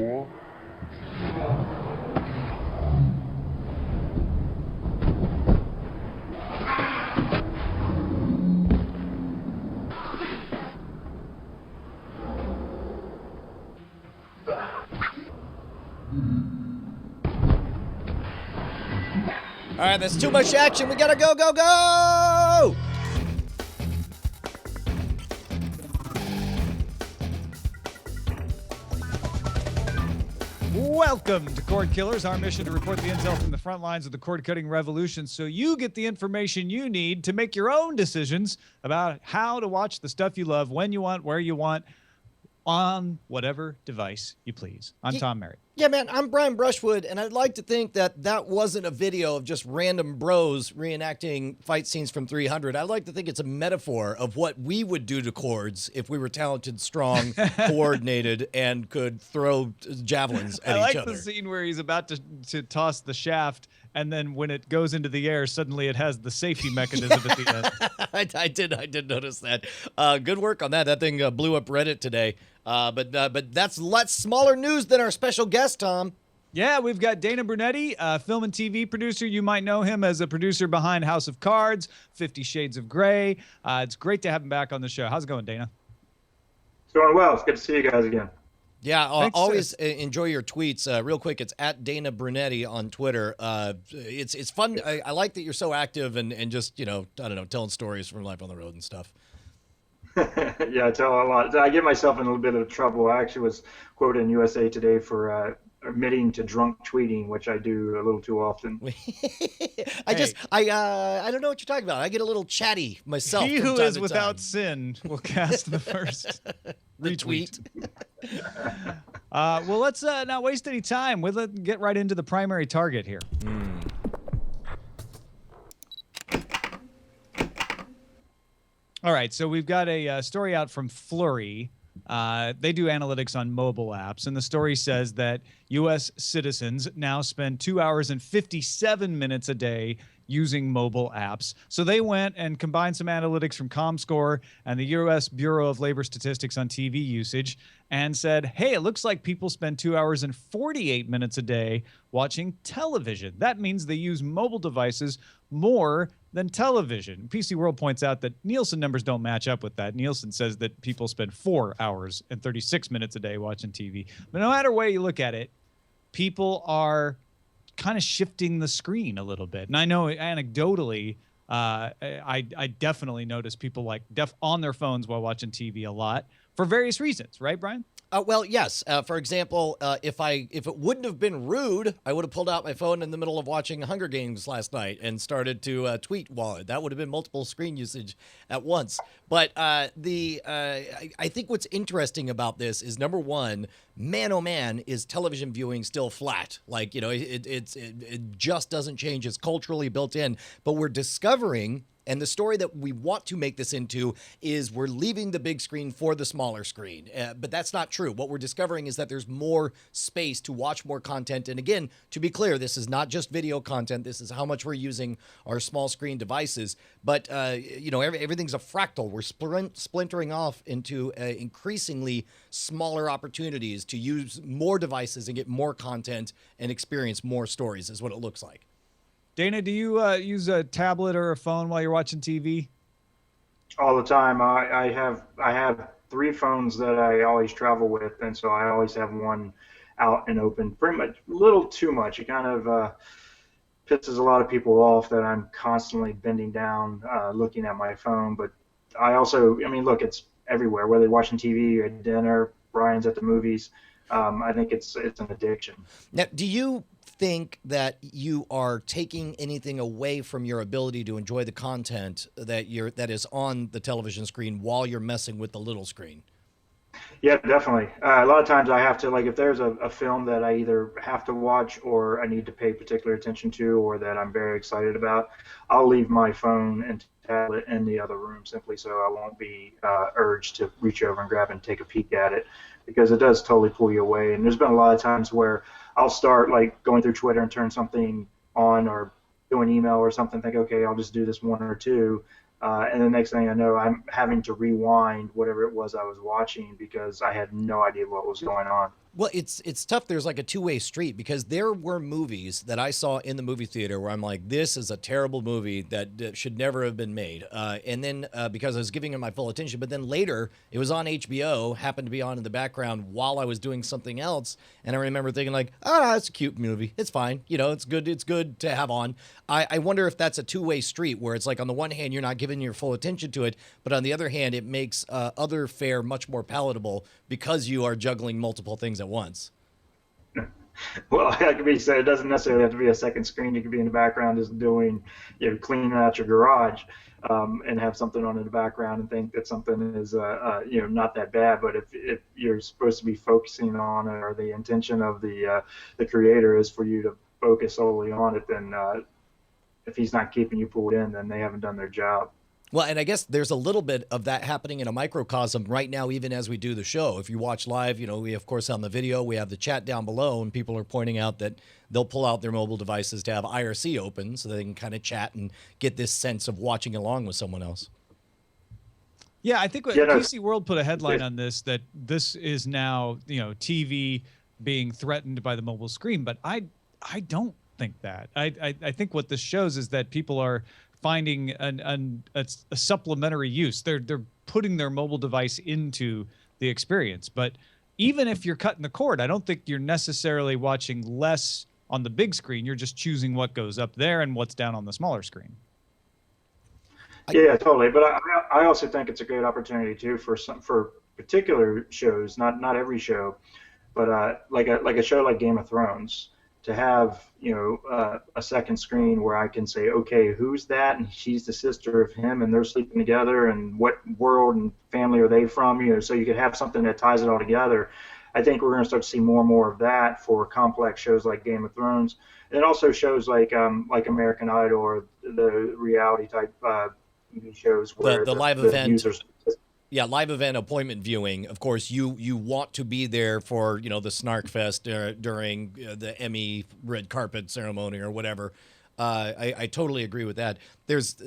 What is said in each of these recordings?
All right, that's too much action. We gotta go, go, go! Welcome to Cordkillers, our mission to report the intel from the front lines of the cord-cutting revolution so you get the information you need to make your own decisions about how to watch the stuff you love, when you want, where you want, on whatever device you please. I'm Tom Merritt. Yeah, man, I'm Brian Brushwood, and I'd like to think that that wasn't a video of just random bros reenacting fight scenes from 300. I'd like to think it's a metaphor of what we would do to cords if we were talented, strong, coordinated, and could throw javelins at each other. I like the scene where he's about to toss the shaft, and then when it goes into the air, suddenly it has the safety mechanism at the end. I did notice that. Good work on that. That thing blew up Reddit today. But that's lots smaller news than our special guest, Tom. Yeah, we've got Dana Brunetti, film and TV producer. You might know him as a producer behind House of Cards, 50 Shades of Grey. It's great to have him back on the show. How's it going, Dana? It's going well. It's good to see you guys again. Yeah, always enjoy your tweets. Real quick, it's at Dana Brunetti on Twitter. It's fun. I like that you're so active and just, I don't know, telling stories from life on the road and stuff. Yeah, I tell a lot. I get myself in a little bit of trouble. I actually was quoted in USA Today for admitting to drunk tweeting, which I do a little too often. I don't know what you're talking about. I get a little chatty myself. He who is without sin will cast the first retweet. Well, let's not waste any time. Let's get right into the primary target here. All right, so we've got a story out from Flurry. They do analytics on mobile apps, and the story says that U.S. citizens now spend 2 hours and 57 minutes a day using mobile apps. So they went and combined some analytics from ComScore and the U.S. Bureau of Labor Statistics on TV usage and said, hey, it looks like people spend 2 hours and 48 minutes a day watching television. That means they use mobile devices more than television. PC World points out that Nielsen numbers don't match up with that. Nielsen says that people spend 4 hours and 36 minutes a day watching TV. But no matter where you look at it, people are kind of shifting the screen a little bit. And I know anecdotally, I definitely notice people on their phones while watching TV a lot for various reasons, right, Brian? Well, yes. For example, if it wouldn't have been rude, I would have pulled out my phone in the middle of watching Hunger Games last night and started to tweet while that would have been multiple screen usage at once. But I think what's interesting about this is, number one, man, oh man, is television viewing still flat? Like, it just doesn't change. It's culturally built in. But we're discovering. And the story that we want to make this into is we're leaving the big screen for the smaller screen. But that's not true. What we're discovering is that there's more space to watch more content. And again, to be clear, this is not just video content. This is how much we're using our small screen devices. But, everything's a fractal. We're splintering off into increasingly smaller opportunities to use more devices and get more content and experience more stories is what it looks like. Dana, do you use a tablet or a phone while you're watching TV? All the time. I have 3 phones that I always travel with, and so I always have one out and open. Pretty much, a little too much. It kind of pisses a lot of people off that I'm constantly bending down, looking at my phone. But I also, look, it's everywhere. Whether you're watching TV, at dinner, Brian's at the movies. I think it's an addiction. Now, do you think that you are taking anything away from your ability to enjoy the content that is on the television screen while you're messing with the little screen? Yeah, definitely. A lot of times I have to, if there's a film that I either have to watch or I need to pay particular attention to or that I'm very excited about, I'll leave my phone and tablet in the other room simply so I won't be urged to reach over and grab and take a peek at it, because it does totally pull you away. And there's been a lot of times where I'll start going through Twitter and turn something on or do an email or something, think, okay, I'll just do this 1 or 2. And the next thing I know, I'm having to rewind whatever it was I was watching because I had no idea what was going on. Well, it's tough. There's like a two-way street because there were movies that I saw in the movie theater where I'm like, this is a terrible movie that should never have been made. And then because I was giving it my full attention, but then later it was on HBO, happened to be on in the background while I was doing something else, and I remember thinking like, it's a cute movie. It's fine. You know, it's good. It's good to have on. I wonder if that's a two-way street where it's like on the one hand you're not giving your full attention to it, but on the other hand it makes other fare much more palatable because you are juggling multiple things at once. Well, that could be said. It doesn't necessarily have to be a second screen. You could be in the background just doing, cleaning out your garage, and have something on in the background and think that something is, not that bad. But if you're supposed to be focusing on it, or the intention of the creator is for you to focus solely on it, then if he's not keeping you pulled in, then they haven't done their job. Well, and I guess there's a little bit of that happening in a microcosm right now, even as we do the show. If you watch live, we, of course, on the video, we have the chat down below, and people are pointing out that they'll pull out their mobile devices to have IRC open so they can kind of chat and get this sense of watching along with someone else. Yeah, I think PC World put a headline on this, that this is now, TV being threatened by the mobile screen, but I don't think that. I think what this shows is that people are finding a supplementary use. They're putting their mobile device into the experience. But even if you're cutting the cord, I don't think you're necessarily watching less on the big screen. You're just choosing what goes up there and what's down on the smaller screen. Yeah, totally. But I also think it's a great opportunity too for particular shows, not every show, but like a show like Game of Thrones, to have a second screen where I can say, okay, who's that? And she's the sister of him, and they're sleeping together, and what world and family are they from? So you could have something that ties it all together. I think we're going to start to see more and more of that for complex shows like Game of Thrones, and also shows like American Idol, or the reality type TV shows where the live the event. users. Yeah, live event appointment viewing. Of course, you want to be there for the Snark Fest during the Emmy red carpet ceremony or whatever. I totally agree with that.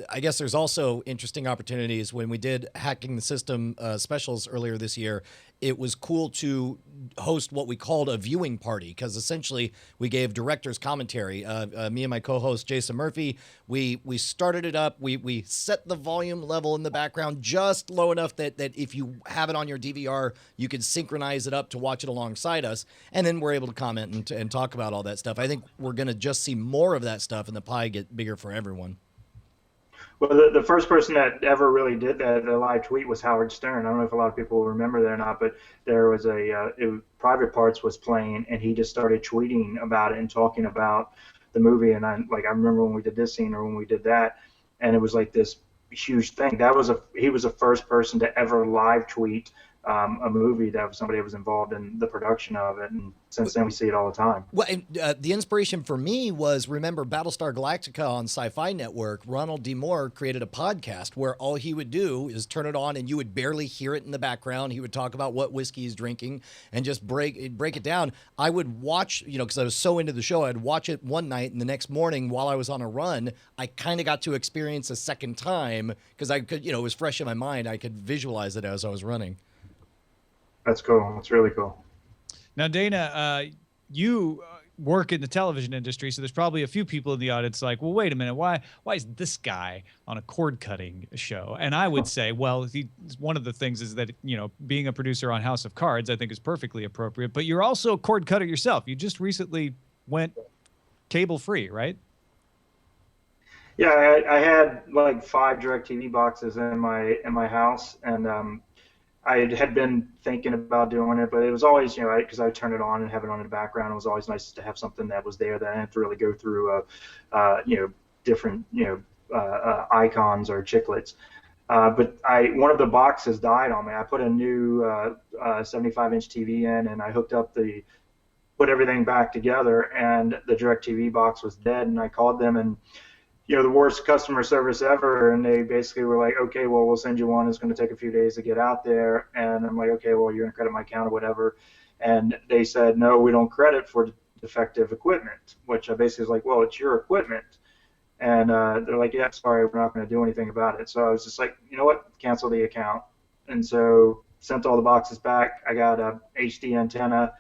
I guess there's also interesting opportunities. When we did Hacking the System specials earlier this year, it was cool to host what we called a viewing party, because essentially we gave director's commentary. Me and my co-host Jason Murphy, we started it up. We set the volume level in the background just low enough that if you have it on your DVR, you can synchronize it up to watch it alongside us, and then we're able to comment and talk about all that stuff. I think we're going to just see more of that stuff, and the pie get bigger for everyone. Well, the first person that ever really did that, the live tweet, was Howard Stern. I don't know if a lot of people remember that or not, but there was Private Parts was playing, and he just started tweeting about it and talking about the movie. And I remember when we did this scene or when we did that, and it was like this huge thing. He was the first person to ever live tweet a movie that somebody was involved in the production of it, and since then we see it all the time. Well, and, the inspiration for me was, remember Battlestar Galactica on Sci-Fi Network? Ronald D. Moore created a podcast where all he would do is turn it on, and you would barely hear it in the background. He would talk about what whiskey he's drinking and just break it down. I would watch, because I was so into the show, I'd watch it one night, and the next morning while I was on a run, I kind of got to experience a second time, because I could, it was fresh in my mind. I could visualize it as I was running. That's cool. That's really cool. Now, Dana, you work in the television industry, so there's probably a few people in the audience like, well, wait a minute, why is this guy on a cord cutting show? And I would say, well, one of the things is that, being a producer on House of Cards, I think is perfectly appropriate, but you're also a cord cutter yourself. You just recently went cable free, right? Yeah, I had like 5 DirecTV boxes in my house, and I had been thinking about doing it, but it was always, because I turn it on and have it on in the background. It was always nice to have something that was there that I didn't have to really go through, different, icons or chiclets. But one of the boxes died on me. I put a new 75-inch TV in, and I put everything back together, and the DirecTV box was dead. And I called them, and the worst customer service ever, and they basically were like, okay, well, we'll send you one. It's going to take a few days to get out there. And I'm like, okay, well, you're going to credit my account or whatever. And they said, no, we don't credit for defective equipment, which I basically was like, well, it's your equipment. And they're like, yeah, sorry, we're not going to do anything about it. So I was just like, you know what, cancel the account. And so sent all the boxes back. I got a HD antenna,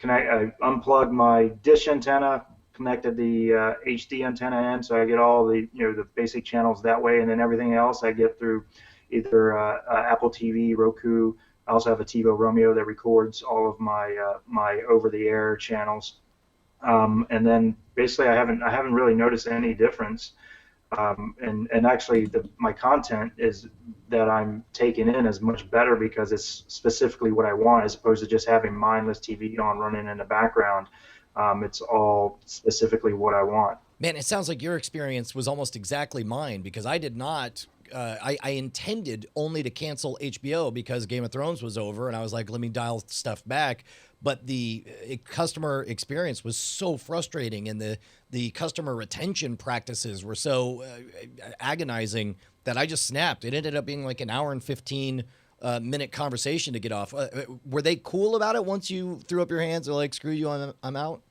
I unplugged my dish antenna, connected the HD antenna in, so I get all the the basic channels that way, and then everything else I get through either Apple TV, Roku. I also have a TiVo Romeo that records all of my over-the-air channels, and then basically I haven't really noticed any difference. And actually my content is that I'm taking in is much better because it's specifically what I want, as opposed to just having mindless TV on running in the background. It's all specifically what I want. Man, it sounds like your experience was almost exactly mine, because I did not. I intended only to cancel HBO because Game of Thrones was over, and I was like, let me dial stuff back. But the customer experience was so frustrating, and the customer retention practices were so agonizing that I just snapped. It ended up being like an hour and 15 minute conversation to get off. Were they cool about it once you threw up your hands or like, screw you, I'm out?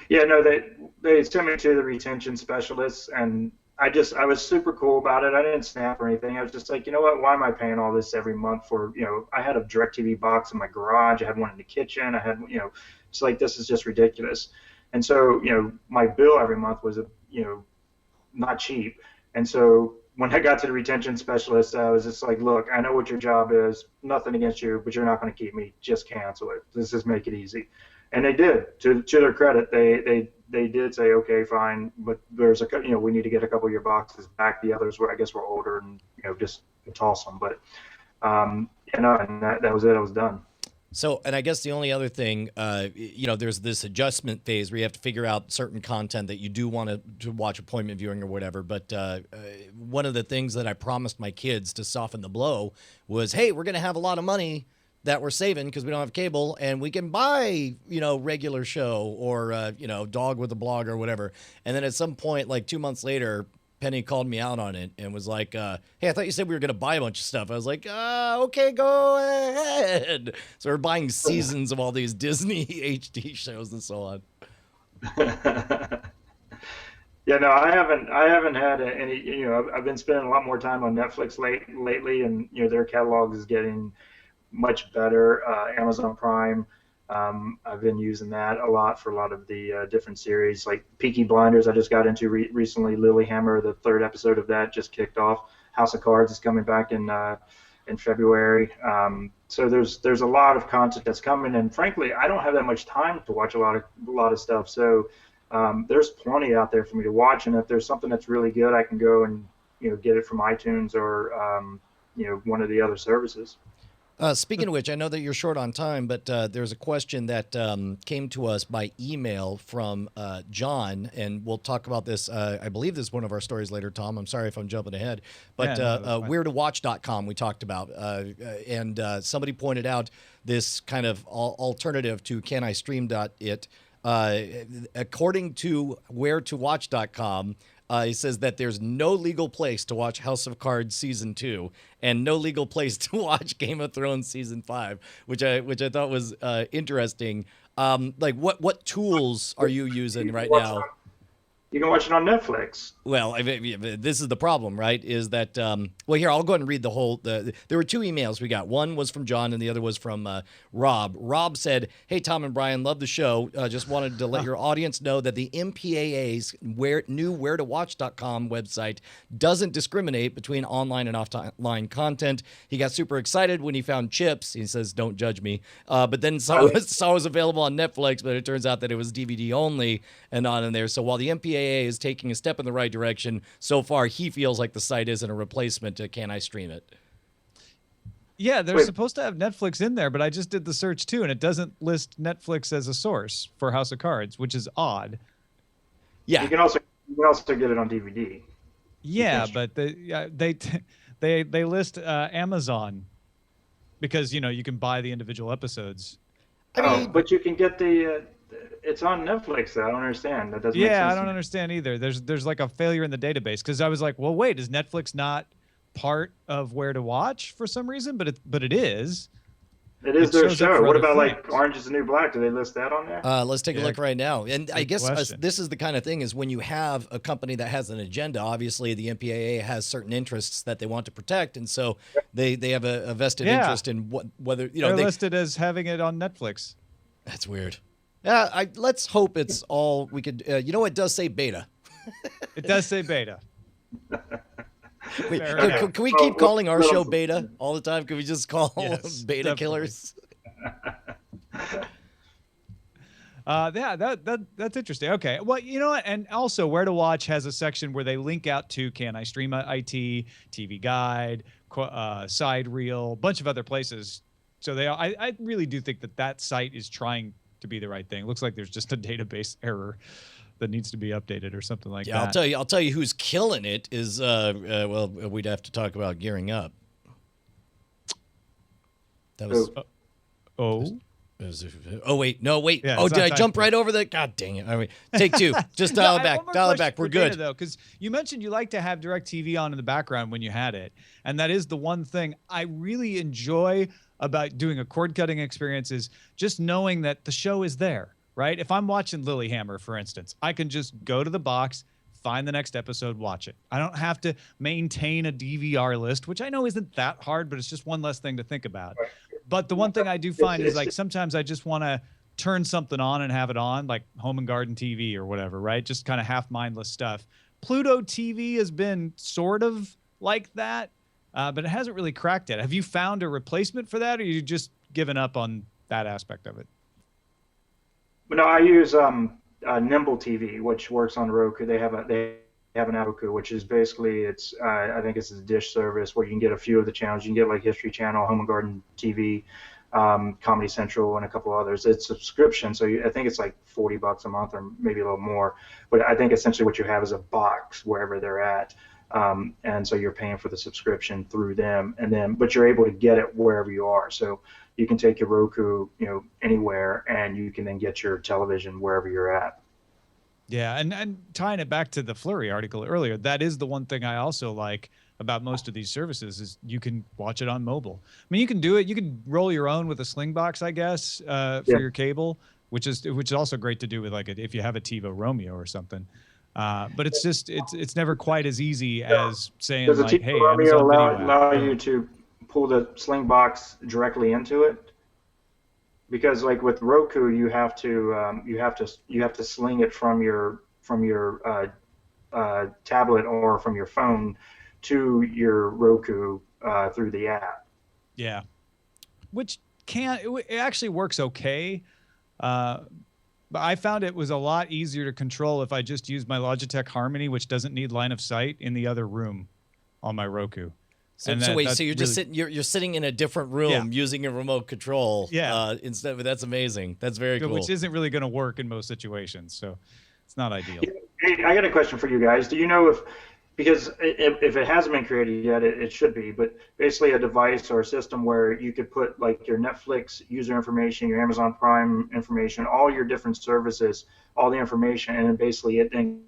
Yeah, no, they sent me to the retention specialists, and I was super cool about it. I didn't snap or anything. I was just like, you know what? Why am I paying all this every month for, I had a DirecTV box in my garage. I had one in the kitchen. I had, it's like, this is just ridiculous. And so, my bill every month was, not cheap. And so when I got to the retention specialist, I was just like, look, I know what your job is. Nothing against you, but you're not going to keep me. Just cancel it. Let's just make it easy. And they did. To their credit, they did say, okay, fine, but there's we need to get a couple of your boxes back. The others were, I guess, were older, and just toss them. But and that was it. I was done. So, and I guess the only other thing, there's this adjustment phase where you have to figure out certain content that you do want to watch appointment viewing or whatever. But one of the things that I promised my kids to soften the blow was, hey, we're going to have a lot of money that we're saving because we don't have cable, and we can buy, regular show or, Dog with a Blog or whatever. And then at some point, like 2 months later, Penny called me out on it and was like, hey, I thought you said we were going to buy a bunch of stuff. I was like, okay, go ahead. So we're buying seasons of all these Disney HD shows and so on. Yeah, no, I haven't had any, I've been spending a lot more time on Netflix lately, and, their catalog is getting much better. Amazon Prime, I've been using that a lot for a lot of the different series, like Peaky Blinders. I just got into recently. Lilyhammer, the third episode of that just kicked off. House of Cards is coming back in February. So there's a lot of content that's coming, and frankly, I don't have that much time to watch a lot of stuff. So there's plenty out there for me to watch, and if there's something that's really good, I can go and get it from iTunes or one of the other services. Speaking of which, I know that you're short on time, but there's a question that came to us by email from John, and we'll talk about this. I believe this is one of our stories later, Tom. I'm sorry if I'm jumping ahead. But wheretowatch.com we talked about, and somebody pointed out this kind of alternative to canistream.it. According to wheretowatch.com, he says that there's no legal place to watch House of Cards Season 2 and no legal place to watch Game of Thrones Season 5, which I thought was interesting. Like, what tools are you using right now? You can watch it on Netflix. Well, this is the problem, right? Is that, well, here, I'll go ahead and read the whole, there were two emails we got. One was from John and the other was from Rob. Rob said, hey, Tom and Brian, love the show. Just wanted to let your audience know that the MPAA's new wheretowatch.com website doesn't discriminate between online and offline content. He got super excited when he found Chips. He says, don't judge me. But then saw it was available on Netflix, but it turns out that it was DVD only and not in there. So while the MPAA is taking a step in the right direction, so far he feels like the site isn't a replacement to Can I Stream It? Yeah, they're supposed to have Netflix in there, but I just did the search too, and it doesn't list Netflix as a source for House of Cards, which is odd. Yeah, you can also get it on DVD. Yeah, but they list Amazon because you can buy the individual episodes. But you can get the. It's on Netflix. I don't understand. That doesn't. Yeah, I don't understand either. There's like a failure in the database because I was like, well, wait, is Netflix not part of Where to Watch for some reason? But it is. It is their show. What about like Orange Is the New Black? Do they list that on there? Let's take a look right now. And I guess this is the kind of thing is when you have a company that has an agenda, obviously the MPAA has certain interests that they want to protect. And so they have a vested interest in whether, They're listed as having it on Netflix. That's weird. Let's hope it's all we could. You know, it does say beta. It does say beta. Wait, Fair can, enough. can we keep calling our show beta all the time? Can we just call Yes, beta definitely. killers? That's interesting. Okay. Well, you know what? And also, Where to Watch has a section where they link out to Can I Stream IT, TV Guide, Side Reel, a bunch of other places. So I really do think that site is trying to be the right thing. Looks like there's just a database error that needs to be updated or something like that. I'll tell you who's killing it is well, we'd have to talk about Gearing Up. That was oh wait, no wait. Yeah, oh, it's did not I jump time. right over the? God dang it! All right, take two. Just dial it back. Dial it back. We're good. Though, because you mentioned you like to have DirecTV on in the background when you had it, and that is the one thing I really enjoy about doing a cord cutting experience is just knowing that the show is there. Right? If I'm watching Lilyhammer, for instance, I can just go to the box, find the next episode, watch it. I don't have to maintain a DVR list, which I know isn't that hard, but it's just one less thing to think about. But the one thing I do find is like sometimes I just want to turn something on and have it on, like Home and Garden TV or whatever, right? Just kind of half mindless stuff. Pluto TV has been sort of like that, but it hasn't really cracked it. Have you found a replacement for that, or you just given up on that aspect of it? But no, I use Nimble TV, which works on Roku. They have an Roku, which is basically I think it's a dish service where you can get a few of the channels. You can get like History Channel, Home and Garden TV, Comedy Central, and a couple others. It's subscription, so I think it's like $40 a month or maybe a little more. But I think essentially what you have is a box wherever they're at, and so you're paying for the subscription through them, but you're able to get it wherever you are. So you can take your Roku, anywhere, and you can then get your television wherever you're at. Yeah, and tying it back to the Flurry article earlier, that is the one thing I also like about most of these services is you can watch it on mobile. I mean, you can do it. You can roll your own with a Slingbox, I guess, for your cable, which is also great to do with like if you have a TiVo Romeo or something. But it's just it's never quite as easy as saying Does like, a hey, Romeo Amazon Video app. allow you to pull the Slingbox directly into it? Because like with Roku, you have to sling it from your tablet or from your phone to your Roku through the app. Yeah, which it actually works okay. But I found it was a lot easier to control if I just used my Logitech Harmony, which doesn't need line of sight, in the other room on my Roku. So you're just sitting you're sitting in a different room using a remote control. Instead, that's amazing. That's very cool. Which isn't really going to work in most situations, so it's not ideal. Hey, I got a question for you guys. Do you know because if it hasn't been created yet, it should be, but basically a device or a system where you could put like your Netflix user information, your Amazon Prime information, all your different services, all the information, and then basically it then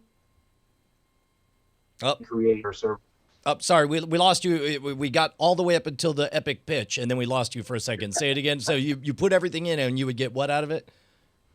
create your service. Oh, sorry, we lost you. We got all the way up until the epic pitch, and then we lost you for a second. Say it again. So you put everything in, and you would get what out of it?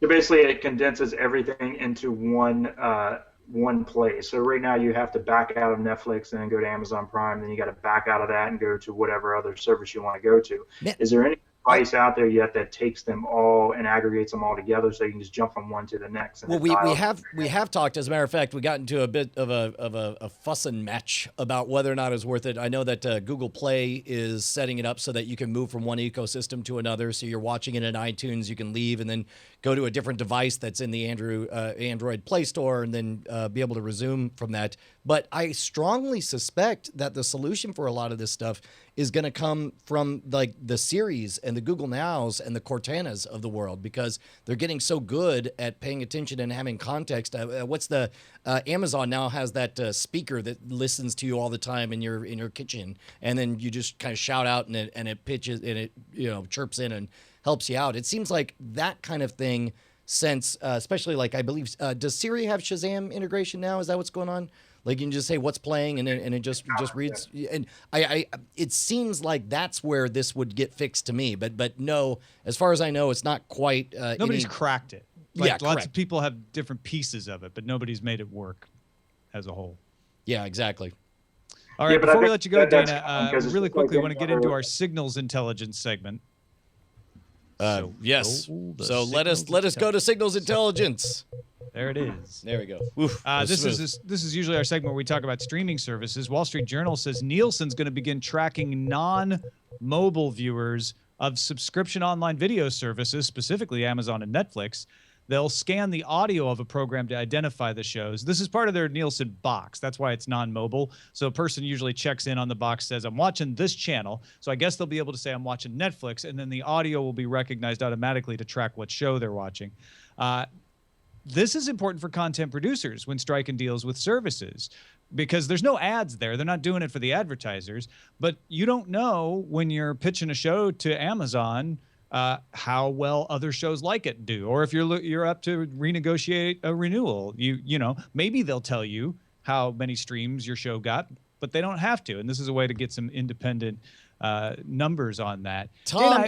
So basically, it condenses everything into one place. So right now, you have to back out of Netflix and then go to Amazon Prime. Then you got to back out of that and go to whatever other service you want to go to. Man. Is there any device out there yet that takes them all and aggregates them all together so you can just jump from one to the next? Well, we have talked. As a matter of fact, we got into a bit of a fuss and match about whether or not it's worth it. I know that Google Play is setting it up so that you can move from one ecosystem to another. So you're watching it in iTunes, you can leave and then go to a different device that's in the Android Play Store and then be able to resume from that. But I strongly suspect that the solution for a lot of this stuff is going to come from like the Siris and the Google Nows and the Cortanas of the world, because they're getting so good at paying attention and having context. Amazon now has that speaker that listens to you all the time in your kitchen, and then you just kind of shout out and it pitches and it chirps in and helps you out. It seems like that kind of thing. Since especially like I believe does Siri have Shazam integration now? Is that what's going on? Like you can just say what's playing and it just reads. And it seems like that's where this would get fixed to me. But no, as far as I know, it's not quite. Nobody's cracked it. Lots correct. of people have different pieces of it, but nobody's made it work as a whole. Yeah, exactly. All right, before we let you go, Dana, really quickly, I want to get into our signals intelligence segment. Yes. roll the So let us signals go to signals intelligence. There it is. There we go. Oof, This is usually our segment where we talk about streaming services. Wall Street Journal says Nielsen's going to begin tracking non-mobile viewers of subscription online video services, specifically Amazon and Netflix. They'll scan the audio of a program to identify the shows. This is part of their Nielsen box. That's why it's non-mobile. So a person usually checks in on the box, says, I'm watching this channel. So I guess they'll be able to say, I'm watching Netflix, and then the audio will be recognized automatically to track what show they're watching. This is important for content producers when striking deals with services because there's no ads there. They're not doing it for the advertisers. But you don't know when you're pitching a show to Amazon how well other shows like it do, or if you're up to renegotiate a renewal. You know, maybe they'll tell you how many streams your show got, but they don't have to. And this is a way to get some independent numbers on that. Tom,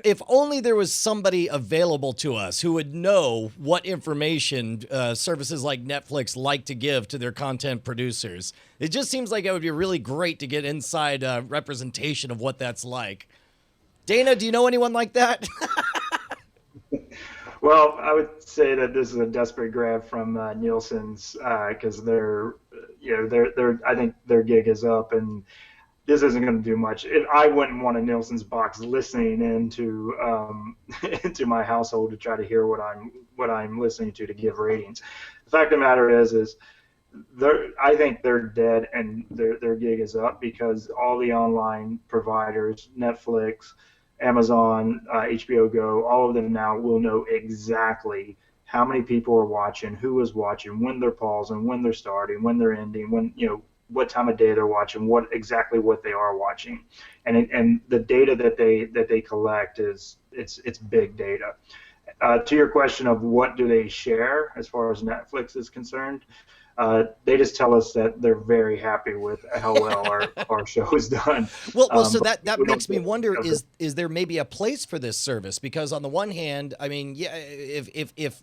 if only there was somebody available to us who would know what information services like Netflix like to give to their content producers. It just seems like it would be really great to get inside representation of what that's like. Dana, do you know anyone like that? Well, I would say that this is a desperate grab from Nielsen's because I think their gig is up, and this isn't going to do much. I wouldn't want a Nielsen's box listening into into my household to try to hear what I'm listening to give ratings. The fact of the matter is I think they're dead and their gig is up because all the online providers, Netflix, Amazon, HBO Go, all of them now will know exactly how many people are watching, who is watching, when they're pausing, when they're starting, when they're ending, when what time of day they're watching, what they are watching, and the data that they collect it's big data. To your question of what do they share as far as Netflix is concerned, they just tell us that they're very happy with how well our show is done. Well, so that makes me wonder: is there maybe a place for this service? Because on the one hand, I mean, yeah, if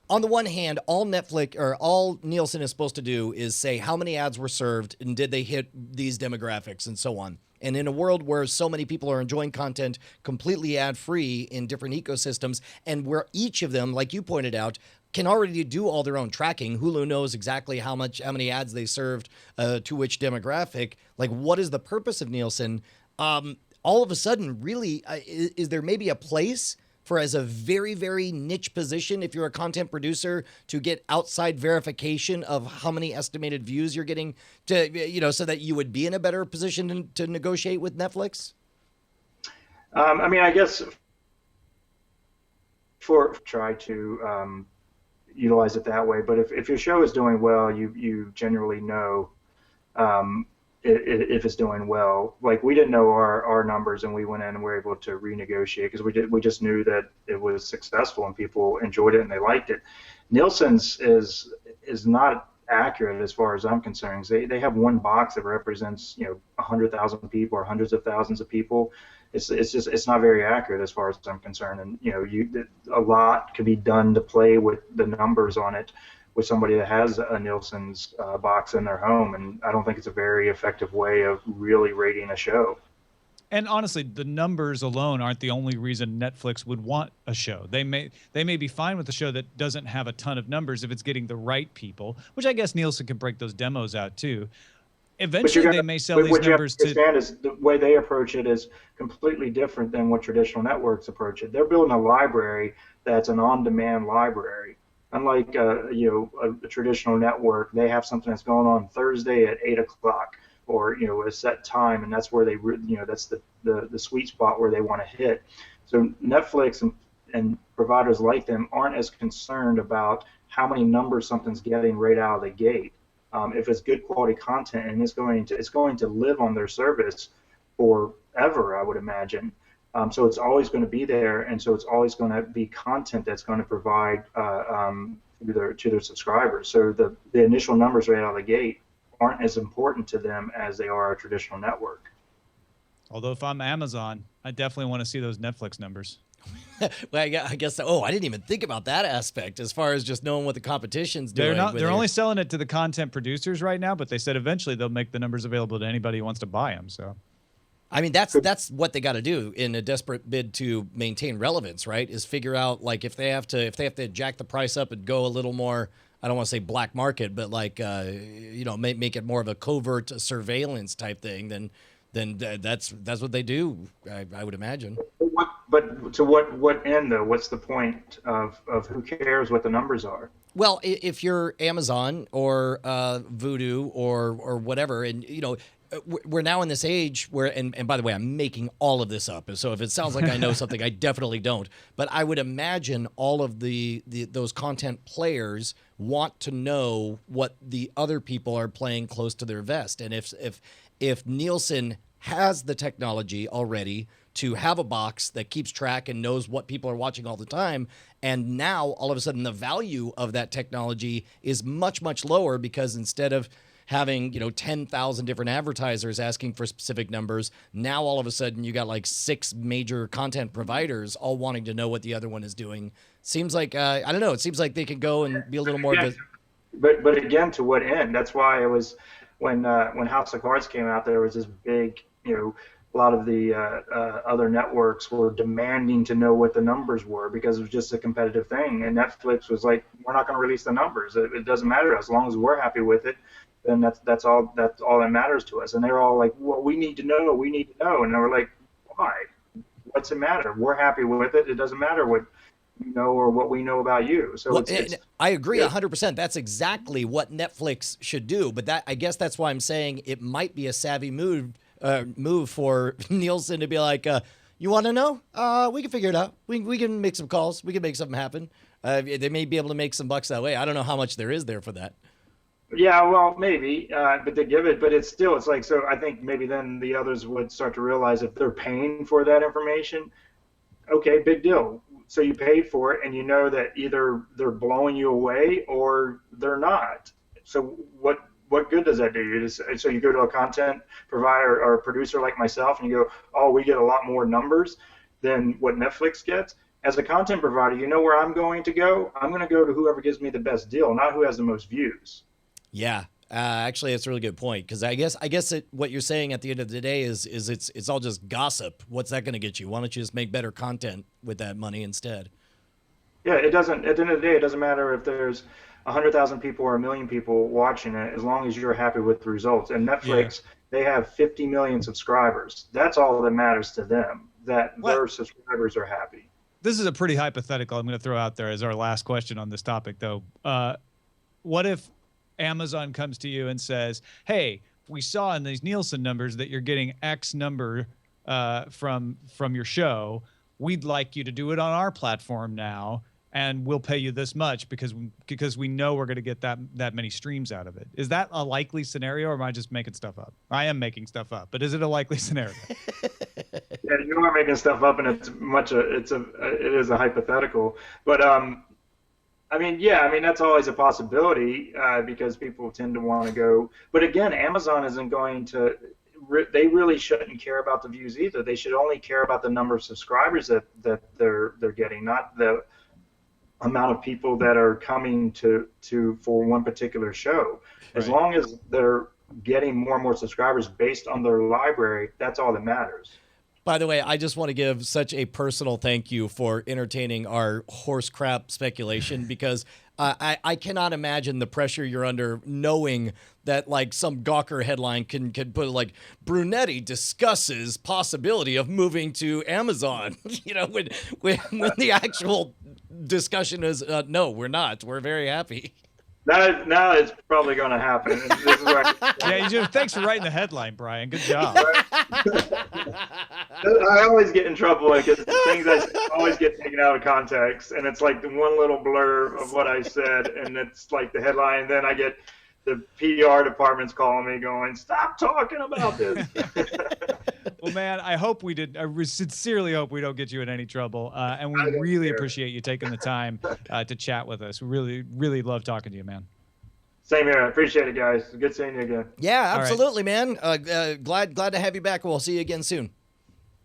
on the one hand, all Netflix or all Nielsen is supposed to do is say how many ads were served and did they hit these demographics and so on. And in a world where so many people are enjoying content completely ad-free in different ecosystems, and where each of them, like you pointed out, can already do all their own tracking. Hulu knows exactly how many ads they served to which demographic. Like, what is the purpose of Nielsen? All of a sudden, really, is there maybe a place for, as a very, very niche position, if you're a content producer, to get outside verification of how many estimated views you're getting, to so that you would be in a better position to negotiate with Netflix? I mean, I guess try to utilize it that way. But if your show is doing well, you generally know if it's doing well. Like, we didn't know our numbers, and we went in and were able to renegotiate because we just knew that it was successful and people enjoyed it and they liked it. Nielsen's is not accurate as far as I'm concerned. They have one box that represents 100,000 people or hundreds of thousands of people. It's not very accurate as far as I'm concerned, and a lot could be done to play with the numbers on it with somebody that has a Nielsen's box in their home, and I don't think it's a very effective way of really rating a show. And honestly, the numbers alone aren't the only reason Netflix would want a show. They may be fine with a show that doesn't have a ton of numbers if it's getting the right people, which I guess Nielsen can break those demos out too. Eventually, they may sell these numbers to. What you have to understand is the way they approach it is completely different than what traditional networks approach it. They're building a library that's an on-demand library. Unlike a traditional network, they have something that's going on Thursday at 8 o'clock, or a set time, and that's where they that's the sweet spot where they want to hit. So Netflix and providers like them aren't as concerned about how many numbers something's getting right out of the gate. If it's good quality content and it's going to live on their service forever, I would imagine. So it's always going to be there, and so it's always going to be content that's going to provide to their subscribers. So the initial numbers right out of the gate aren't as important to them as they are a traditional network. Although if I'm Amazon, I definitely want to see those Netflix numbers. Well, I guess. Oh, I didn't even think about that aspect as far as just knowing what the competition's doing. They're only selling it to the content producers right now, but they said eventually they'll make the numbers available to anybody who wants to buy them. So. I mean, that's what they got to do in a desperate bid to maintain relevance, right? Is figure out like if they have to jack the price up and go a little more. I don't want to say black market, but like make it more of a covert surveillance type thing. Then that's what they do. I would imagine. But to what end though? What's the point of who cares what the numbers are? Well, if you're Amazon or Voodoo or whatever, and we're now in this age where, and by the way, I'm making all of this up. So if it sounds like I know something, I definitely don't. But I would imagine all of those content players want to know what the other people are playing close to their vest. And if Nielsen has the technology already to have a box that keeps track and knows what people are watching all the time, and now all of a sudden the value of that technology is much, much lower because instead of having 10,000 different advertisers asking for specific numbers, now all of a sudden you got like 6 major content providers all wanting to know what the other one is doing. Seems like I don't know. It seems like they could go and be a little more. But again, to what end? That's why it was when House of Cards came out, there was this big a lot of the other networks were demanding to know what the numbers were because it was just a competitive thing. And Netflix was like, we're not going to release the numbers. It doesn't matter as long as we're happy with it. Then that's all that matters to us. And they're all like, well, we need to know. And they were like, why? What's it matter? We're happy with it. It doesn't matter what you know or what we know about you. So I agree 100%. That's exactly what Netflix should do. But I guess that's why I'm saying it might be a savvy move for Nielsen to be like, you want to know? We can figure it out. We can make some calls. We can make something happen. They may be able to make some bucks that way. I don't know how much there is there for that. Yeah, well, maybe, but they give it, but it's like, so I think maybe then the others would start to realize if they're paying for that information, okay, big deal. So you paid for it, and you know that either they're blowing you away or they're not. So what good does that do you? So you go to a content provider or a producer like myself, and you go, oh, we get a lot more numbers than what Netflix gets. As a content provider, you know where I'm going to go? I'm going to go to whoever gives me the best deal, not who has the most views. Yeah, actually, that's a really good point because I guess what you're saying at the end of the day is it's all just gossip. What's that going to get you? Why don't you just make better content with that money instead? Yeah, it doesn't. At the end of the day, it doesn't matter if there's 100,000 people or 1 million people watching it, as long as you're happy with the results. And Netflix, They have 50 million subscribers. That's all that matters to them. That their subscribers are happy. This is a pretty hypothetical I'm going to throw out there as our last question on this topic, though. What if Amazon comes to you and says, hey, we saw in these Nielsen numbers that you're getting X number from your show. We'd like you to do it on our platform now, and we'll pay you this much because we know we're going to get that many streams out of it. Is that a likely scenario, or am I just making stuff up? I am making stuff up, but is it a likely scenario? Yeah, you are making stuff up, and it is a hypothetical. But that's always a possibility because people tend to want to go. But again, Amazon isn't going to. They really shouldn't care about the views either. They should only care about the number of subscribers that they're getting, not the amount of people that are coming to for one particular show. As long as they're getting more and more subscribers based on their library, that's all that matters. By the way, I just want to give such a personal thank you for entertaining our horse crap speculation because I cannot imagine the pressure you're under knowing that like some Gawker headline can put like Brunetti discusses possibility of moving to Amazon. When the actual discussion is no, we're not. We're very happy. Now it's probably going to happen. This is where thanks for writing the headline, Brian. Good job. I always get in trouble because things I say always get taken out of context, and it's like the one little blurb of what I said, and it's like the headline, and then I get the PR department's calling me going, stop talking about this. Well, man, I sincerely hope we don't get you in any trouble. And we really appreciate you taking the time to chat with us. We really, really love talking to you, man. Same here. I appreciate it, guys. Good seeing you again. Yeah, absolutely, man. Glad to have you back. We'll see you again soon.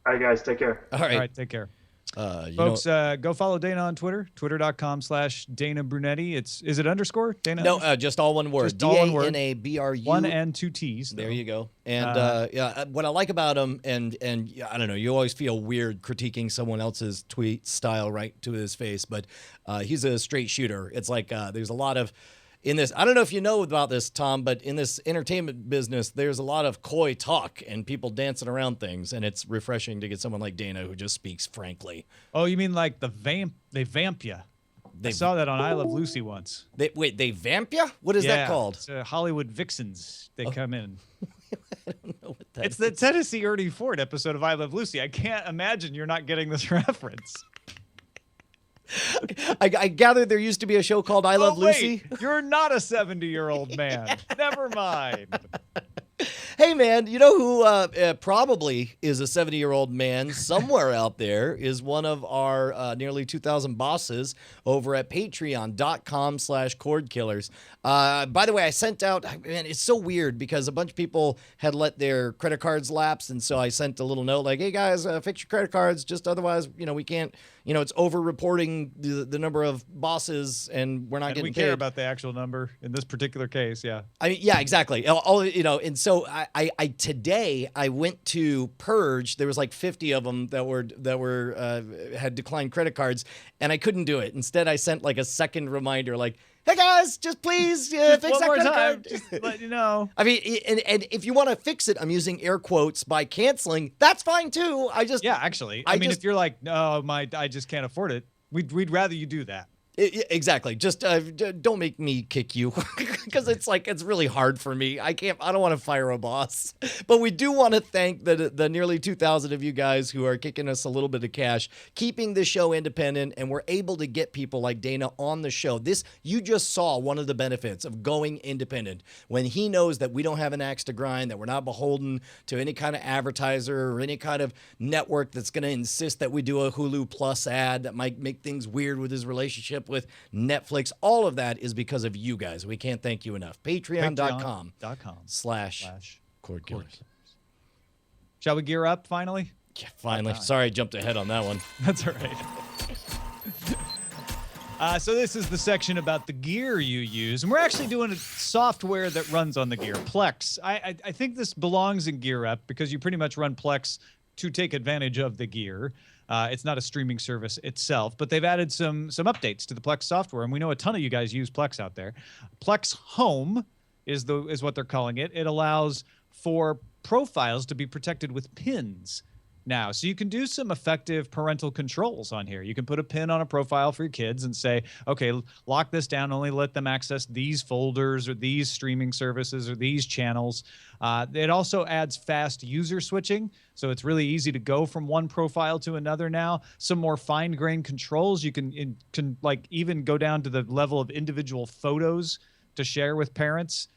All right, guys. Take care. All right. Take care. Folks, go follow Dana on Twitter, twitter.com/Dana Brunetti. Is it underscore? Dana? No, just all one word. Just all one word. DANABRU. 1 and 2 T's. There you go. And what I like about him, and I don't know, you always feel weird critiquing someone else's tweet style right to his face, but he's a straight shooter. It's like there's a lot of in this. I don't know if you know about this, Tom, but in this entertainment business, there's a lot of coy talk and people dancing around things, and it's refreshing to get someone like Dana who just speaks frankly. Oh, you mean like they vamp you? I saw that on I Love Lucy once. They vamp you? What is that called? It's Hollywood vixens. They come in. I don't know what that It's the Tennessee Ernie Ford episode of I Love Lucy. I can't imagine you're not getting this reference. I gather there used to be a show called I Love Lucy. You're not a 70-year-old man. Never mind. Hey, man, you know who probably is a 70-year-old man somewhere out there is one of our nearly 2,000 bosses over at patreon.com/Cordkillers. By the way, I sent out, man, it's so weird because a bunch of people had let their credit cards lapse. And so I sent a little note like, hey, guys, fix your credit cards. Just otherwise, we can't, it's over-reporting the number of bosses and we're not getting we paid. care about the actual number in this particular case, yeah. I mean, yeah, exactly. And so I today I went to purge. There was like 50 of them that were had declined credit cards, and I couldn't do it. Instead, I sent like a second reminder, like, "Hey guys, just please fix that credit card." Just let you know. I mean, and if you want to fix it, I'm using air quotes by canceling. That's fine too. Actually, I mean, if you're like, no, I just can't afford it. We'd rather you do that. Exactly. Just don't make me kick you because it's really hard for me. I don't want to fire a boss, but we do want to thank the nearly 2,000 of you guys who are kicking us a little bit of cash, keeping the show independent, and we're able to get people like Dana on the show. You just saw one of the benefits of going independent when he knows that we don't have an axe to grind, that we're not beholden to any kind of advertiser or any kind of network that's going to insist that we do a Hulu Plus ad that might make things weird with his relationship with Netflix. All of that is because of you guys. We can't thank you enough. Patreon.com/Cordkillers. Shall we gear up finally? Yeah, finally. Sorry, I jumped ahead on that one. That's all right. So this is the section about the gear you use, and we're actually doing a software that runs on the gear, Plex. I think this belongs in Gear Up because you pretty much run Plex to take advantage of the gear. It's not a streaming service itself, but they've added some updates to the Plex software, and we know a ton of you guys use Plex out there. Plex Home is what they're calling it. It allows for profiles to be protected with pins now. So you can do some effective parental controls on here. You can put a pin on a profile for your kids and say, okay, lock this down, only let them access these folders or these streaming services or these channels. It also adds fast user switching. So it's really easy to go from one profile to another now. Some more fine-grained controls. You can like even go down to the level of individual photos to share with parents,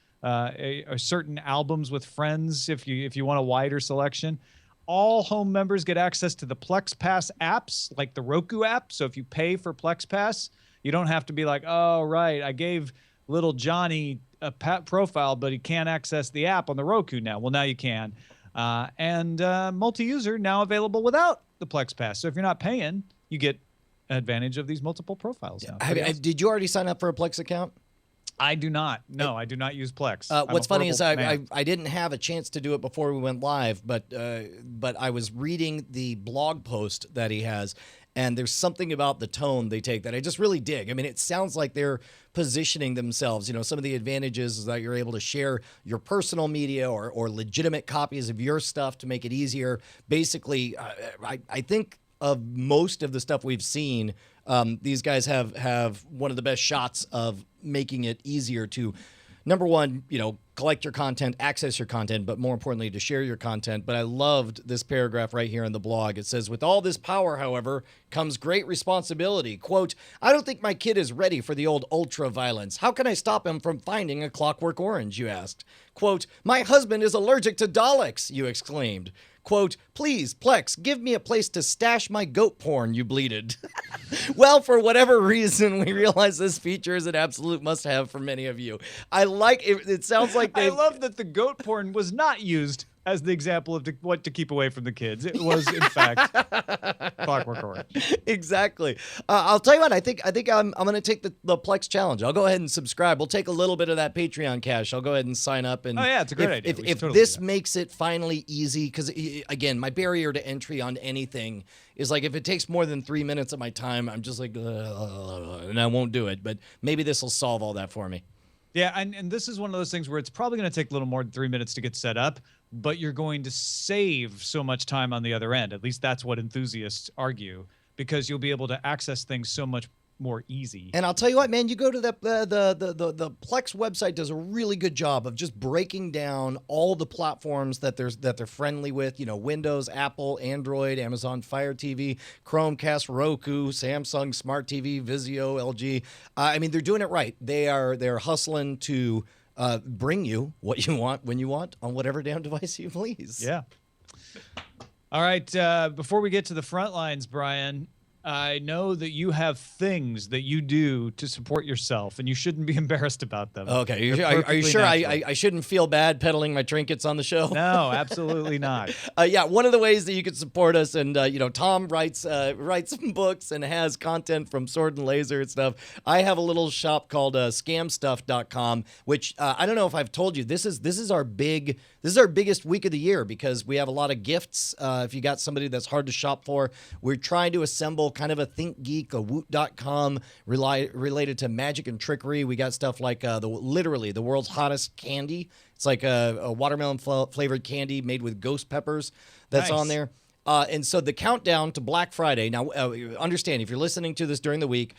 certain albums with friends if you want a wider selection. All home members get access to the Plex Pass apps, like the Roku app. So if you pay for Plex Pass, you don't have to be like, oh, right, I gave little Johnny a profile, but he can't access the app on the Roku now. Well, now you can. And multi-user now available without the Plex Pass. So if you're not paying, you get advantage of these multiple profiles now. Did you already sign up for a Plex account? I do not. No, I do not use Plex. What's funny is I didn't have a chance to do it before we went live, but I was reading the blog post that he has, and there's something about the tone they take that I just really dig. I mean, it sounds like they're positioning themselves. Some of the advantages is that you're able to share your personal media or legitimate copies of your stuff to make it easier. Basically, I think of most of the stuff we've seen, these guys have one of the best shots of making it easier to, number one, collect your content, access your content, but more importantly, to share your content. But I loved this paragraph right here in the blog. It says, with all this power, however, comes great responsibility. Quote, I don't think my kid is ready for the old ultra violence. How can I stop him from finding a Clockwork Orange, you asked. Quote, my husband is allergic to Daleks, you exclaimed. Quote, please, Plex, give me a place to stash my goat porn, you bleated. Well, for whatever reason, we realize this feature is an absolute must-have for many of you. I like it. It sounds like I love that the goat porn was not used as the example of what to keep away from the kids. It was, in fact, Clockwork Orange. Exactly. I'll tell you what. I think I'm going to take the Plex challenge. I'll go ahead and subscribe. We'll take a little bit of that Patreon cash. I'll go ahead and sign up. And oh yeah, it's a great idea. If totally this makes it finally easy, because again, my barrier to entry on anything is like if it takes more than 3 minutes of my time, I'm just like, and I won't do it. But maybe this will solve all that for me. Yeah, and this is one of those things where it's probably going to take a little more than 3 minutes to get set up, but you're going to save so much time on the other end. At least that's what enthusiasts argue, because you'll be able to access things so much more easy. And I'll tell you what, man, you go to the Plex website does a really good job of just breaking down all the platforms that they're friendly with. You know, Windows, Apple, Android, Amazon Fire TV, Chromecast, Roku, Samsung Smart TV, Vizio, LG. I mean, they're doing it right. They're hustling to bring you what you want when you want on whatever damn device you please. Yeah. All right. Before we get to the front lines, Brian, I know that you have things that you do to support yourself, and you shouldn't be embarrassed about them. Okay. Are you sure I shouldn't feel bad peddling my trinkets on the show? No, absolutely not. Yeah, one of the ways that you can support us, and Tom writes some books and has content from Sword and Laser and stuff. I have a little shop called scamstuff.com, which I don't know if I've told you. This is our biggest week of the year because we have a lot of gifts. If you got somebody that's hard to shop for, we're trying to assemble kind of a Think Geek, a Woot.com related to magic and trickery. We got stuff like literally the world's hottest candy. It's like a watermelon flavored candy made with ghost peppers that's on there. And so the countdown to Black Friday. Now, understand, if you're listening to this during the week,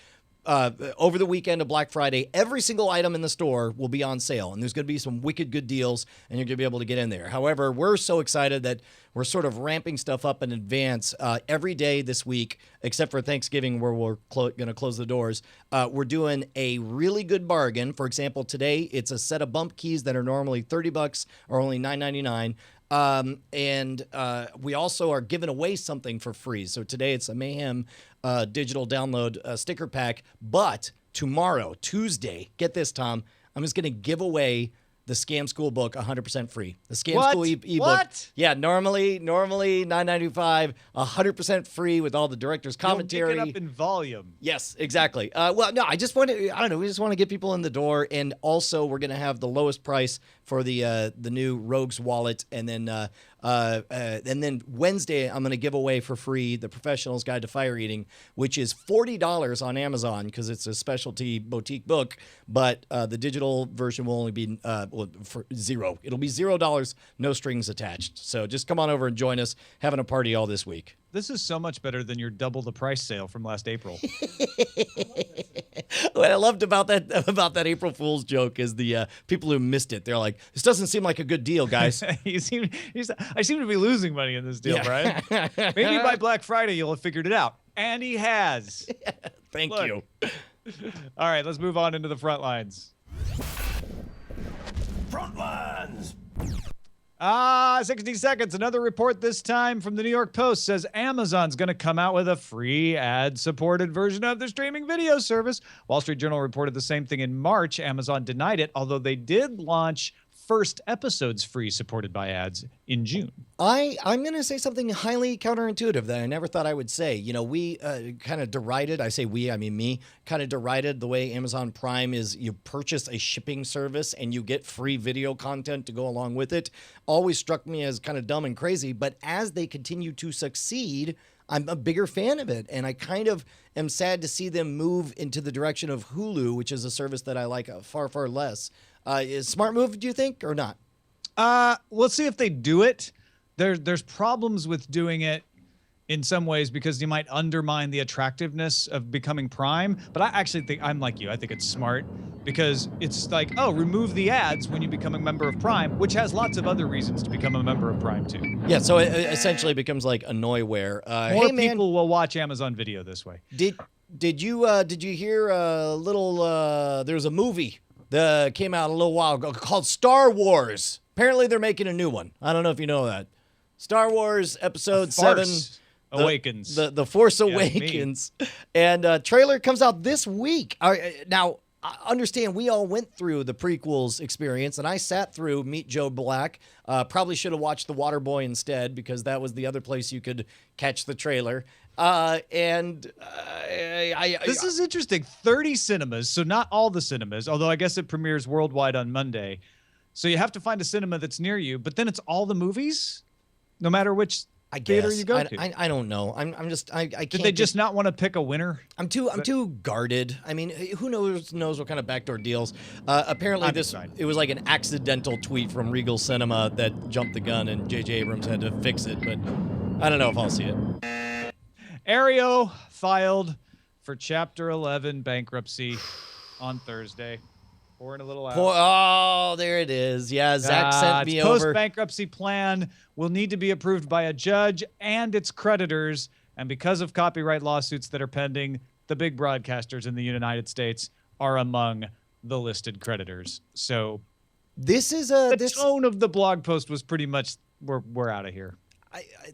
over the weekend of Black Friday, every single item in the store will be on sale, and there's going to be some wicked good deals, and you're going to be able to get in there. However, we're so excited that we're sort of ramping stuff up in advance every day this week, except for Thanksgiving, where we're going to close the doors. We're doing a really good bargain. For example, today it's a set of bump keys that are normally $30 or only $9.99. And we also are giving away something for free. So today it's a Mayhem digital download sticker pack. But tomorrow, Tuesday, get this, Tom, I'm just going to give away the Scam School book 100% free. The Scam School ebook. What? Yeah, normally $9.95, 100% free with all the director's commentary. You'll pick it up in volume. Yes, exactly. Well, no, we just want to get people in the door, and also we're going to have the lowest price for the new Rogues wallet, and then Wednesday I'm going to give away for free the Professional's Guide to Fire Eating, which is $40 on Amazon because it's a specialty boutique book, but the digital version will only be for $0. It'll be $0, no strings attached. So just come on over and join us, having a party all this week. This is so much better than your double the price sale from last April. What I loved about that April Fool's joke is the people who missed it. They're like, "This doesn't seem like a good deal, guys." I seem to be losing money in this deal, yeah. Brian. Maybe by Black Friday you'll have figured it out, and he has. Thank you. All right, let's move on into the front lines. Front lines. 60 seconds. Another report this time from the New York Post says Amazon's going to come out with a free ad-supported version of their streaming video service. Wall Street Journal reported the same thing in March. Amazon denied it, although they did launch first episodes free supported by ads in June. I'm going to say something highly counterintuitive that I never thought I would say. You know, we kind of derided, I say we, I mean me, kind of derided the way Amazon Prime is you purchase a shipping service and you get free video content to go along with it. Always struck me as kind of dumb and crazy, but as they continue to succeed, I'm a bigger fan of it. And I kind of am sad to see them move into the direction of Hulu, which is a service that I like far, far less. Is smart move, do you think, or not? We'll see if they do it. There's problems with doing it in some ways because you might undermine the attractiveness of becoming Prime. But I actually think I'm like you. I think it's smart because it's like, oh, remove the ads when you become a member of Prime, which has lots of other reasons to become a member of Prime too. Yeah, so it essentially becomes like annoyware. More people will watch Amazon Video this way. Did you hear a little? There's a movie that came out a little while ago called Star Wars. Apparently, they're making a new one. I don't know if you know that. Star Wars Episode 7 Awakens. The Force Awakens. And trailer comes out this week. Now, understand we all went through the prequels experience, and I sat through Meet Joe Black. Probably should have watched The Waterboy instead, because that was the other place you could catch the trailer. This is interesting. 30 cinemas, so not all the cinemas, although I guess it premieres worldwide on Monday. So you have to find a cinema that's near you, but then it's all the movies, no matter which theater you go to. I don't know. I can't. Did they just not want to pick a winner? I'm too guarded. I mean, who knows what kind of backdoor deals? Apparently, it was like an accidental tweet from Regal Cinema that jumped the gun, and J.J. Abrams had to fix it. But I don't know if I'll see it. Aereo filed for Chapter 11 bankruptcy on Thursday. Pouring a little out. Oh, there it is. Yeah, Zach sent me over. Post-bankruptcy plan will need to be approved by a judge and its creditors. And because of copyright lawsuits that are pending, the big broadcasters in the United States are among the listed creditors. So this is the tone of the blog post was pretty much we're out of here.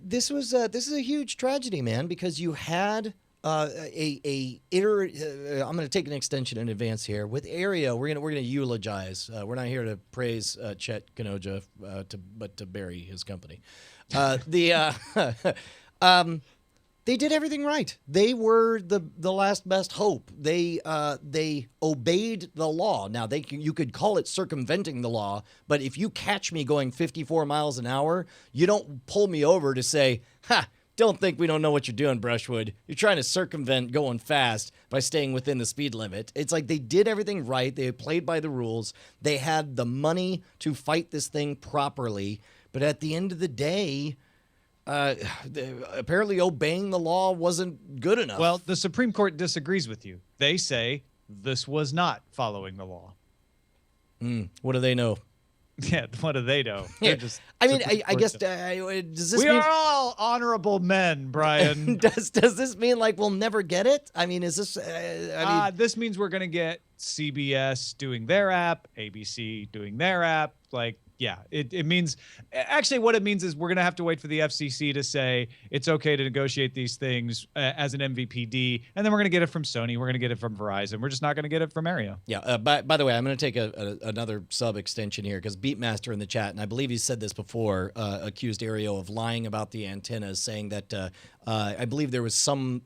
This is a huge tragedy, man, because you had I'm going to take an extension in advance here with Aereo. We're gonna eulogize. We're not here to praise Chet Kanoja, but to bury his company. They did everything right. They were the last best hope. They obeyed the law. Now you could call it circumventing the law, but if you catch me going 54 miles an hour, you don't pull me over to say, "Ha, don't think we don't know what you're doing, Brushwood. You're trying to circumvent going fast by staying within the speed limit." It's like they did everything right. They played by the rules. They had the money to fight this thing properly, but at the end of the day, apparently obeying the law wasn't good enough. Well, the Supreme Court disagrees with you. They say this was not following the law. What do they know? Yeah, what do they know? Yeah. I mean, I guess does this we mean are all honorable men, Brian? does this mean like we'll never get it? I mean, is this? This means we're gonna get CBS doing their app, ABC doing their app. Like, yeah, it means actually what it means is we're gonna have to wait for the FCC to say it's okay to negotiate these things as an MVPD, and then we're gonna get it from Sony, we're gonna get it from Verizon, we're just not gonna get it from Aereo. Yeah. By the way, I'm gonna take another sub extension here because Beatmaster in the chat, and I believe he said this before, accused Aereo of lying about the antennas, saying that I believe there was some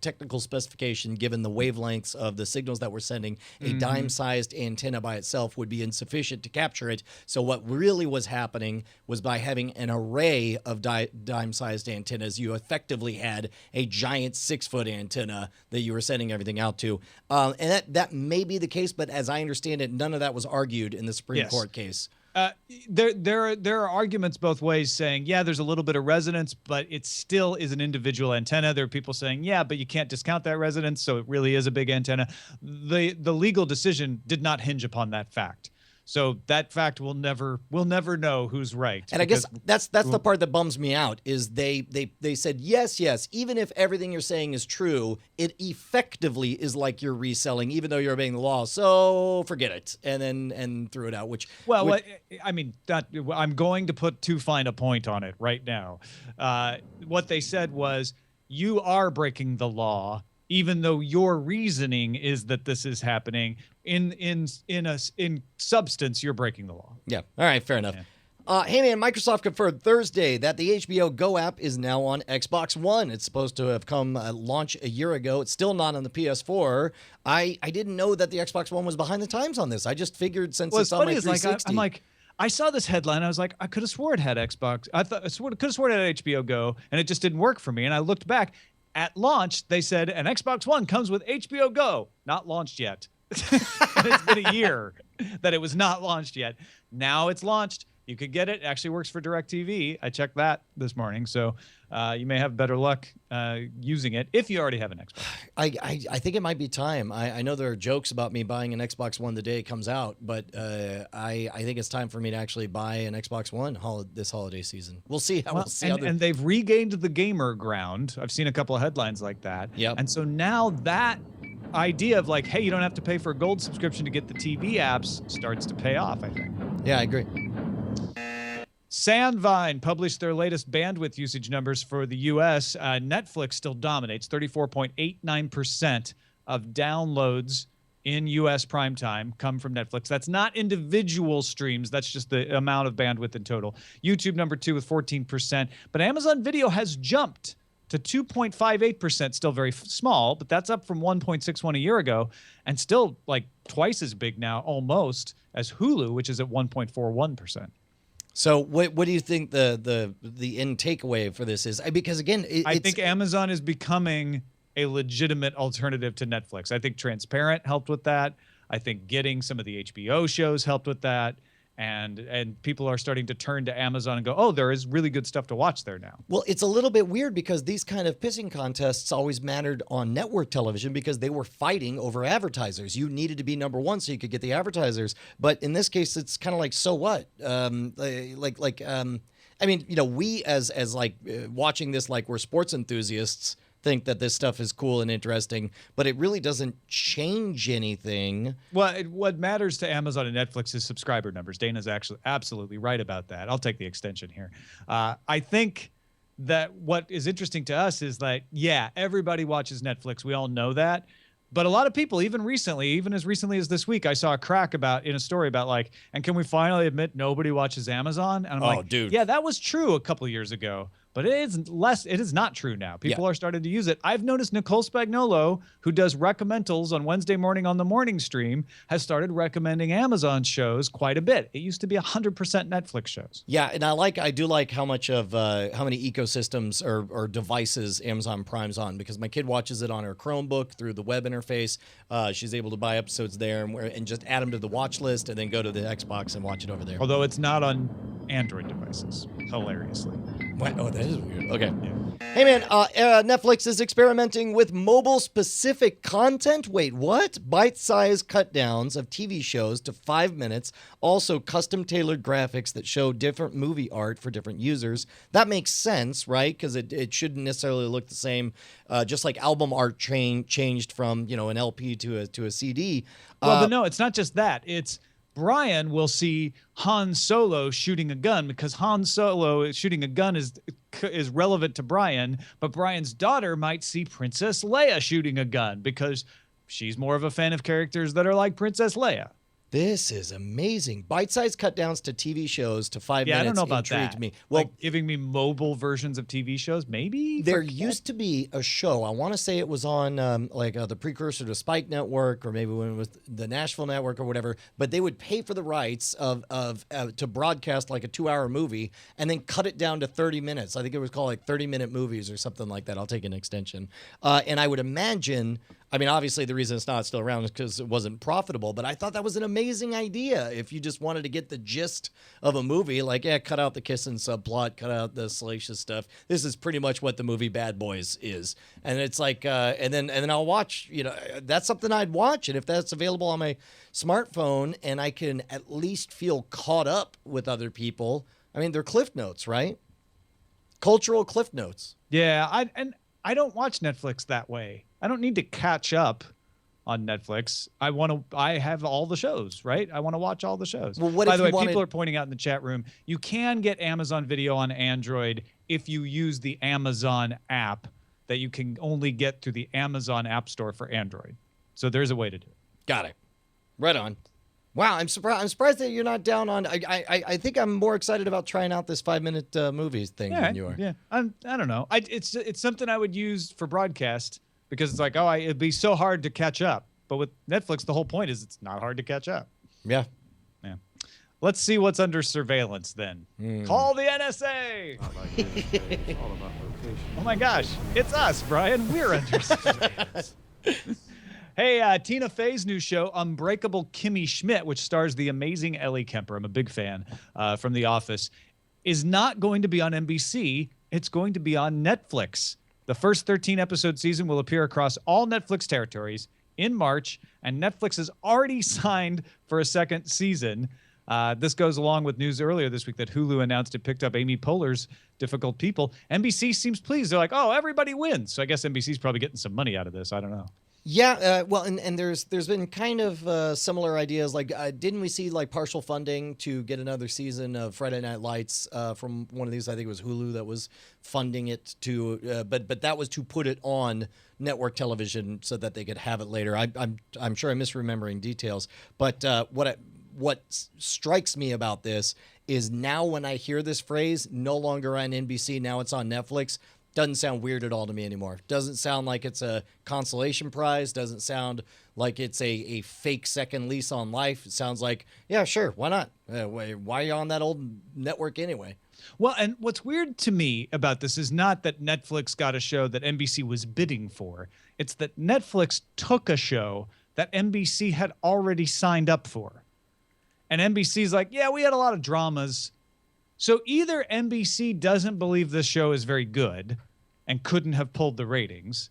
technical specification given the wavelengths of the signals that we're sending. A dime-sized antenna by itself would be insufficient to capture it. So what really was happening was by having an array of dime-sized antennas, you effectively had a giant 6-foot antenna that you were sending everything out to. And that may be the case, but as I understand it, none of that was argued in the Supreme Court case. There are arguments both ways saying, yeah, there's a little bit of resonance, but it still is an individual antenna. There are people saying, yeah, but you can't discount that resonance, so it really is a big antenna. The legal decision did not hinge upon that fact. So that fact we'll never know who's right. And I guess that's the part that bums me out is they said, yes, even if everything you're saying is true, it effectively is like you're reselling, even though you're obeying the law. So forget it, and threw it out. I'm going to put too fine a point on it right now. What they said was, you are breaking the law, even though your reasoning is that this is happening. In substance, you're breaking the law. Yeah. All right. Fair enough. Yeah. Hey, man, Microsoft confirmed Thursday that the HBO Go app is now on Xbox One. It's supposed to have come launch a year ago. It's still not on the PS4. I didn't know that the Xbox One was behind the times on this. I just figured since it's on my 360. I saw this headline. I was like, I could have swore it had Xbox. I could have sworn it had HBO Go, and it just didn't work for me. And I looked back. At launch, they said an Xbox One comes with HBO Go. Not launched yet. And it's been a year that it was not launched yet. Now it's launched. You could get it. It actually works for DirecTV. I checked that this morning. So you may have better luck using it if you already have an Xbox. I think it might be time. I know there are jokes about me buying an Xbox One the day it comes out, but I think it's time for me to actually buy an Xbox One this holiday season. We'll see how and they've regained the gamer ground. I've seen a couple of headlines like that. Yep. And so now that idea of like, hey, you don't have to pay for a gold subscription to get the TV apps starts to pay off, I think. Yeah, I agree. Sandvine published their latest bandwidth usage numbers for the U.S. Netflix still dominates, 34.89% of downloads in U.S. primetime come from Netflix. That's not individual streams. That's just the amount of bandwidth in total. YouTube number 2 with 14%. But Amazon Video has jumped to 2.58%, still very small, but that's up from 1.61 a year ago, and still like twice as big now, almost, as Hulu, which is at 1.41%. So what do you think the end takeaway for this is? Because again, I think Amazon is becoming a legitimate alternative to Netflix. I think Transparent helped with that. I think getting some of the HBO shows helped with that. And people are starting to turn to Amazon and go, oh, there is really good stuff to watch there now. Well, it's a little bit weird because these kind of pissing contests always mattered on network television because they were fighting over advertisers. You needed to be number one so you could get the advertisers. But in this case, it's kind of like, so what? I mean, you know, we as watching this like we're sports enthusiasts think that this stuff is cool and interesting, but it really doesn't change anything. Well, what matters to Amazon and Netflix is subscriber numbers. Dana's actually absolutely right about that. I'll take the extension here. I think that what is interesting to us is that, yeah, everybody watches Netflix. We all know that. But a lot of people, even as recently as this week, I saw a crack in a story about like, and can we finally admit nobody watches Amazon? And I'm like, dude, yeah, that was true a couple of years ago. But it is not true now. People are starting to use it. I've noticed Nicole Spagnolo, who does recommendals on Wednesday morning on the morning stream, has started recommending Amazon shows quite a bit. It used to be 100% Netflix shows. Yeah, and I do like how much of how many ecosystems or devices Amazon Prime's on, because my kid watches it on her Chromebook through the web interface. She's able to buy episodes there and just add them to the watch list and then go to the Xbox and watch it over there. Although it's not on Android devices, hilariously. What? Oh, that is weird. Okay. Yeah. Hey, man, Netflix is experimenting with mobile-specific content. Wait, what? Bite-sized cut-downs of TV shows to 5 minutes. Also, custom-tailored graphics that show different movie art for different users. That makes sense, right? Because it shouldn't necessarily look the same. Just like album art changed from, you know, an LP to a CD. Well, but no, it's not just that. It's Brian will see Han Solo shooting a gun because Han Solo shooting a gun is relevant to Brian, but Brian's daughter might see Princess Leia shooting a gun because she's more of a fan of characters that are like Princess Leia. This is amazing. Bite-sized cut-downs to TV shows to 5 minutes. I don't know about intrigued that. me. Well, like giving me mobile versions of TV shows, maybe? There used to be a show. I want to say it was on the precursor to Spike Network, or maybe when it was the Nashville Network or whatever. But they would pay for the rights to broadcast like a 2-hour movie and then cut it down to 30 minutes. I think it was called like 30-minute movies or something like that. I'll take an extension. And I would imagine, I mean, obviously the reason it's not still around is because it wasn't profitable, but I thought that was an amazing idea. If you just wanted to get the gist of a movie, like, cut out the kissing subplot, cut out the salacious stuff. This is pretty much what the movie Bad Boys is. And it's like, and then I'll watch, you know, that's something I'd watch. And if that's available on my smartphone and I can at least feel caught up with other people, I mean, they're Cliff Notes, right? Cultural Cliff Notes. Yeah, I don't watch Netflix that way. I don't need to catch up on Netflix. I have all the shows, right? I want to watch all the shows. Well, By the way, people are pointing out in the chat room, you can get Amazon Video on Android if you use the Amazon app that you can only get through the Amazon App Store for Android. So there's a way to do it. Got it. Right on. Wow, I'm surprised that you're not down on. I think I'm more excited about trying out this 5-minute movies thing than you are. Yeah, I don't know. It's something I would use for broadcast because it's like, it'd be so hard to catch up. But with Netflix, the whole point is it's not hard to catch up. Yeah. Yeah. Let's see what's under surveillance then. Call the NSA. Oh my gosh, it's us, Brian. We're under surveillance. Hey, Tina Fey's new show, Unbreakable Kimmy Schmidt, which stars the amazing Ellie Kemper, I'm a big fan, from The Office, is not going to be on NBC. It's going to be on Netflix. The first 13-episode season will appear across all Netflix territories in March, and Netflix has already signed for a second season. This goes along with news earlier this week that Hulu announced it picked up Amy Poehler's Difficult People. NBC seems pleased. They're like, everybody wins. So I guess NBC's probably getting some money out of this. I don't know. Yeah, well, and there's been kind of similar ideas. Like, didn't we see like partial funding to get another season of Friday Night Lights from one of these? I think it was Hulu that was funding it to, but that was to put it on network television so that they could have it later. I'm sure I'm misremembering details, but what strikes me about this is now when I hear this phrase, no longer on NBC, now it's on Netflix. Doesn't sound weird at all to me anymore. Doesn't sound like it's a consolation prize. Doesn't sound like it's a fake second lease on life. It sounds like, yeah, sure, why not? Why are you on that old network anyway? Well, and what's weird to me about this is not that Netflix got a show that NBC was bidding for. It's that Netflix took a show that NBC had already signed up for. And NBC's like, yeah, we had a lot of dramas. So either NBC doesn't believe this show is very good and couldn't have pulled the ratings,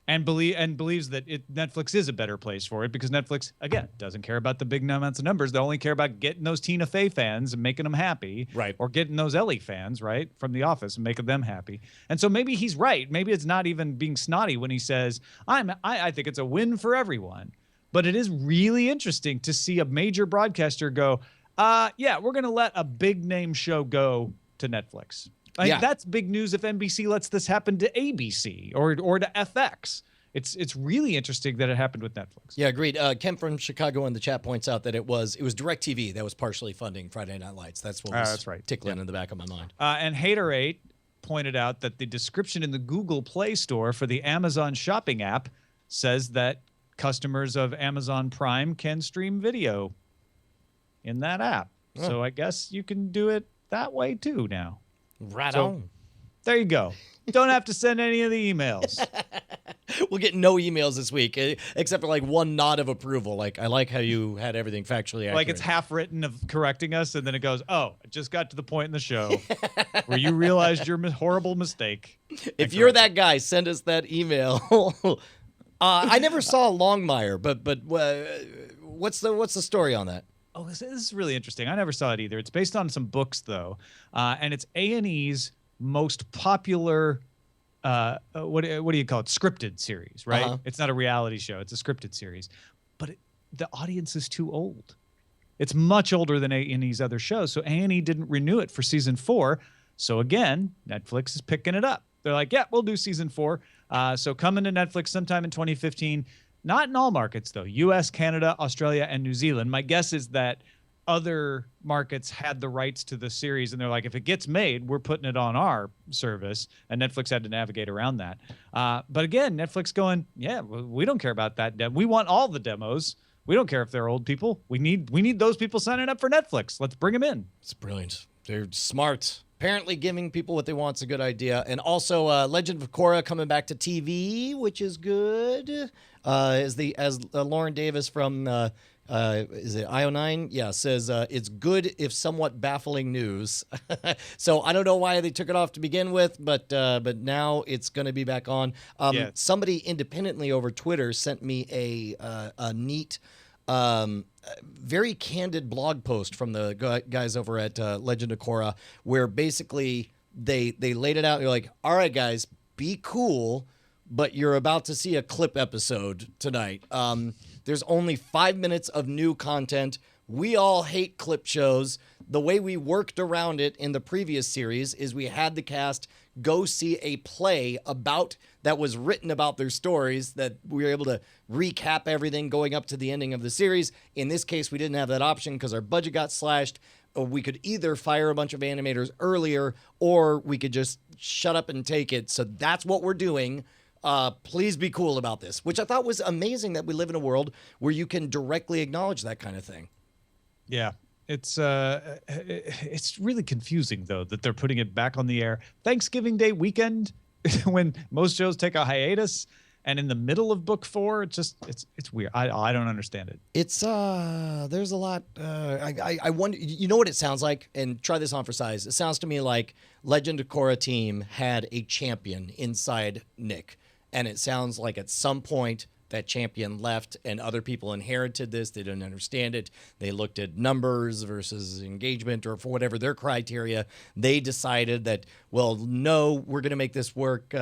and believes that Netflix is a better place for it because Netflix, again, doesn't care about the big amounts of numbers. They only care about getting those Tina Fey fans and making them happy, right? Or getting those Ellie fans, right, from The Office and making them happy. And so maybe he's right. Maybe it's not even being snotty when he says, I think it's a win for everyone. But it is really interesting to see a major broadcaster go, yeah, we're going to let a big name show go to Netflix. That's big news if NBC lets this happen to ABC or to FX. It's really interesting that it happened with Netflix. Yeah, agreed. Ken from Chicago in the chat points out that it was DirecTV that was partially funding Friday Night Lights. That's what was that's right. tickling in the back of my mind. And Haterate pointed out that the description in the Google Play Store for the Amazon shopping app says that customers of Amazon Prime can stream video in that app. Oh. So I guess you can do it that way too now. Right on. There you go. Don't have to send any of the emails. We'll get no emails this week, except for like one nod of approval. Like, I like how you had everything factually accurate. Like it's half written of correcting us, and then it goes, oh, it just got to the point in the show where you realized your horrible mistake. If you're that guy, send us that email. I never saw Longmire, but what's the story on that? Oh, this is really interesting. I never saw it either. It's based on some books, though, and it's A&E's most popular, what do you call it, scripted series, right? Uh-huh. It's not a reality show. It's a scripted series. But the audience is too old. It's much older than A&E's other shows, so A&E didn't renew it for season 4. So, again, Netflix is picking it up. They're like, yeah, we'll do season 4. So coming to Netflix sometime in 2015. Not in all markets, though. U.S., Canada, Australia, and New Zealand. My guess is that other markets had the rights to the series, and they're like, if it gets made, we're putting it on our service, and Netflix had to navigate around that. But again, Netflix going, yeah, we don't care about that. We want all the demos. We don't care if they're old people. We need those people signing up for Netflix. Let's bring them in. It's brilliant. They're smart. Apparently giving people what they want is a good idea. And also Legend of Korra coming back to TV, which is good. As Lauren Davis from is it IO9? Yeah, says it's good if somewhat baffling news. So I don't know why they took it off to begin with, but now it's going to be back on. Somebody independently over Twitter sent me a neat very candid blog post from the guys over at Legend of Korra, where basically they laid it out. You're like, all right, guys, be cool, but you're about to see a clip episode tonight. There's only 5 minutes of new content. We all hate clip shows. The way we worked around it in the previous series is we had the cast go see a play that was written about their stories, that we were able to recap everything going up to the ending of the series. In this case, we didn't have that option because our budget got slashed. We could either fire a bunch of animators earlier, or we could just shut up and take it. So that's what we're doing. Please be cool about this, which I thought was amazing, that we live in a world where you can directly acknowledge that kind of thing. Yeah. It's really confusing, though, that they're putting it back on the air Thanksgiving Day weekend when most shows take a hiatus, and in the middle of book 4. It's weird. I don't understand it. It's there's a lot. I wonder. You know what it sounds like? And try this on for size. It sounds to me like Legend of Korra team had a champion inside Nick, and it sounds like at some point that champion left and other people inherited this. They didn't understand it. They looked at numbers versus engagement, or for whatever their criteria, they decided that, well, no, we're going to make this work.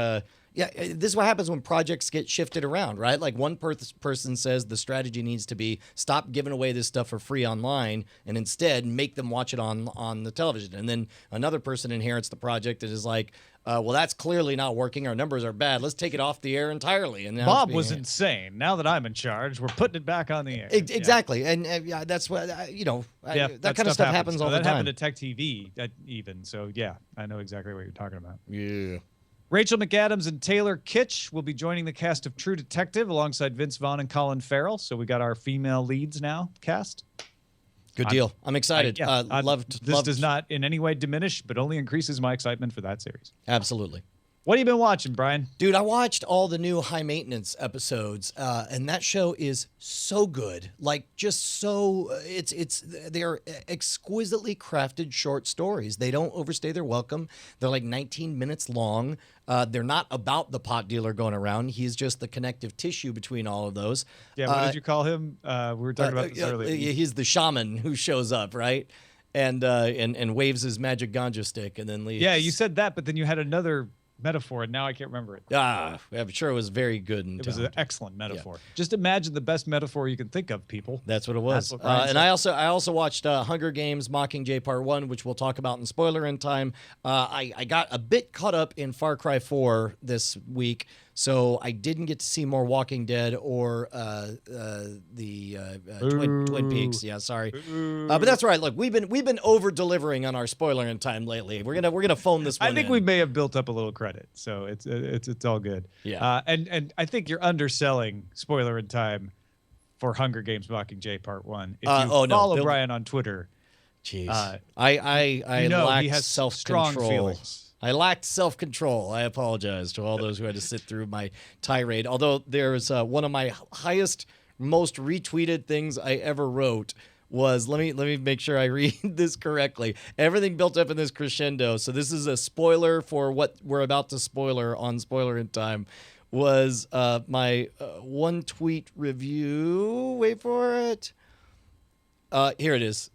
Yeah, this is what happens when projects get shifted around, right? Like one person says the strategy needs to be stop giving away this stuff for free online and instead make them watch it on the television. And then another person inherits the project that is like, well, that's clearly not working. Our numbers are bad. Let's take it off the air entirely. And Bob was insane. Now that I'm in charge, we're putting it back on the air. Exactly. And yeah, that's what, that kind of stuff happens all the time. That happened to Tech TV even. So, yeah, I know exactly what you're talking about. Yeah. Rachel McAdams and Taylor Kitsch will be joining the cast of True Detective alongside Vince Vaughn and Colin Farrell. So we got our female leads now cast. Good deal. I'm excited. This does not in any way diminish, but only increases my excitement for that series. Absolutely. What have you been watching, Brian? Dude, I watched all the new High Maintenance episodes, and that show is so good. Like, just so they're exquisitely crafted short stories. They don't overstay their welcome. They're like 19 minutes long. They're not about the pot dealer going around. He's just the connective tissue between all of those. Yeah, what did you call him? We were talking about this earlier. He's the shaman who shows up, right? And waves his magic ganja stick and then leaves. Yeah, you said that, but then you had another metaphor, and now I can't remember it. I'm sure it was very good. It was an excellent metaphor. Yeah. Just imagine the best metaphor you can think of, people. That's what it was. And I also watched Hunger Games Mockingjay Part 1, which we'll talk about in spoiler in time. I got a bit caught up in Far Cry 4 this week, so I didn't get to see more Walking Dead or Twin Peaks. Yeah, sorry, but that's all right. Look, we've been over delivering on our spoiler in time lately. We're gonna phone this one. I think we may have built up a little credit, so it's all good. Yeah, and I think you're underselling spoiler in time for Hunger Games Mockingjay Part 1. If you follow Brian on Twitter, jeez, I lack self-control. I lacked self-control. I apologize to all those who had to sit through my tirade. Although there's one of my highest, most retweeted things I ever wrote was, let me make sure I read this correctly. Everything built up in this crescendo. So this is a spoiler for what we're about to spoiler on Spoiler in Time. Was my one tweet review. Wait for it. Here it is.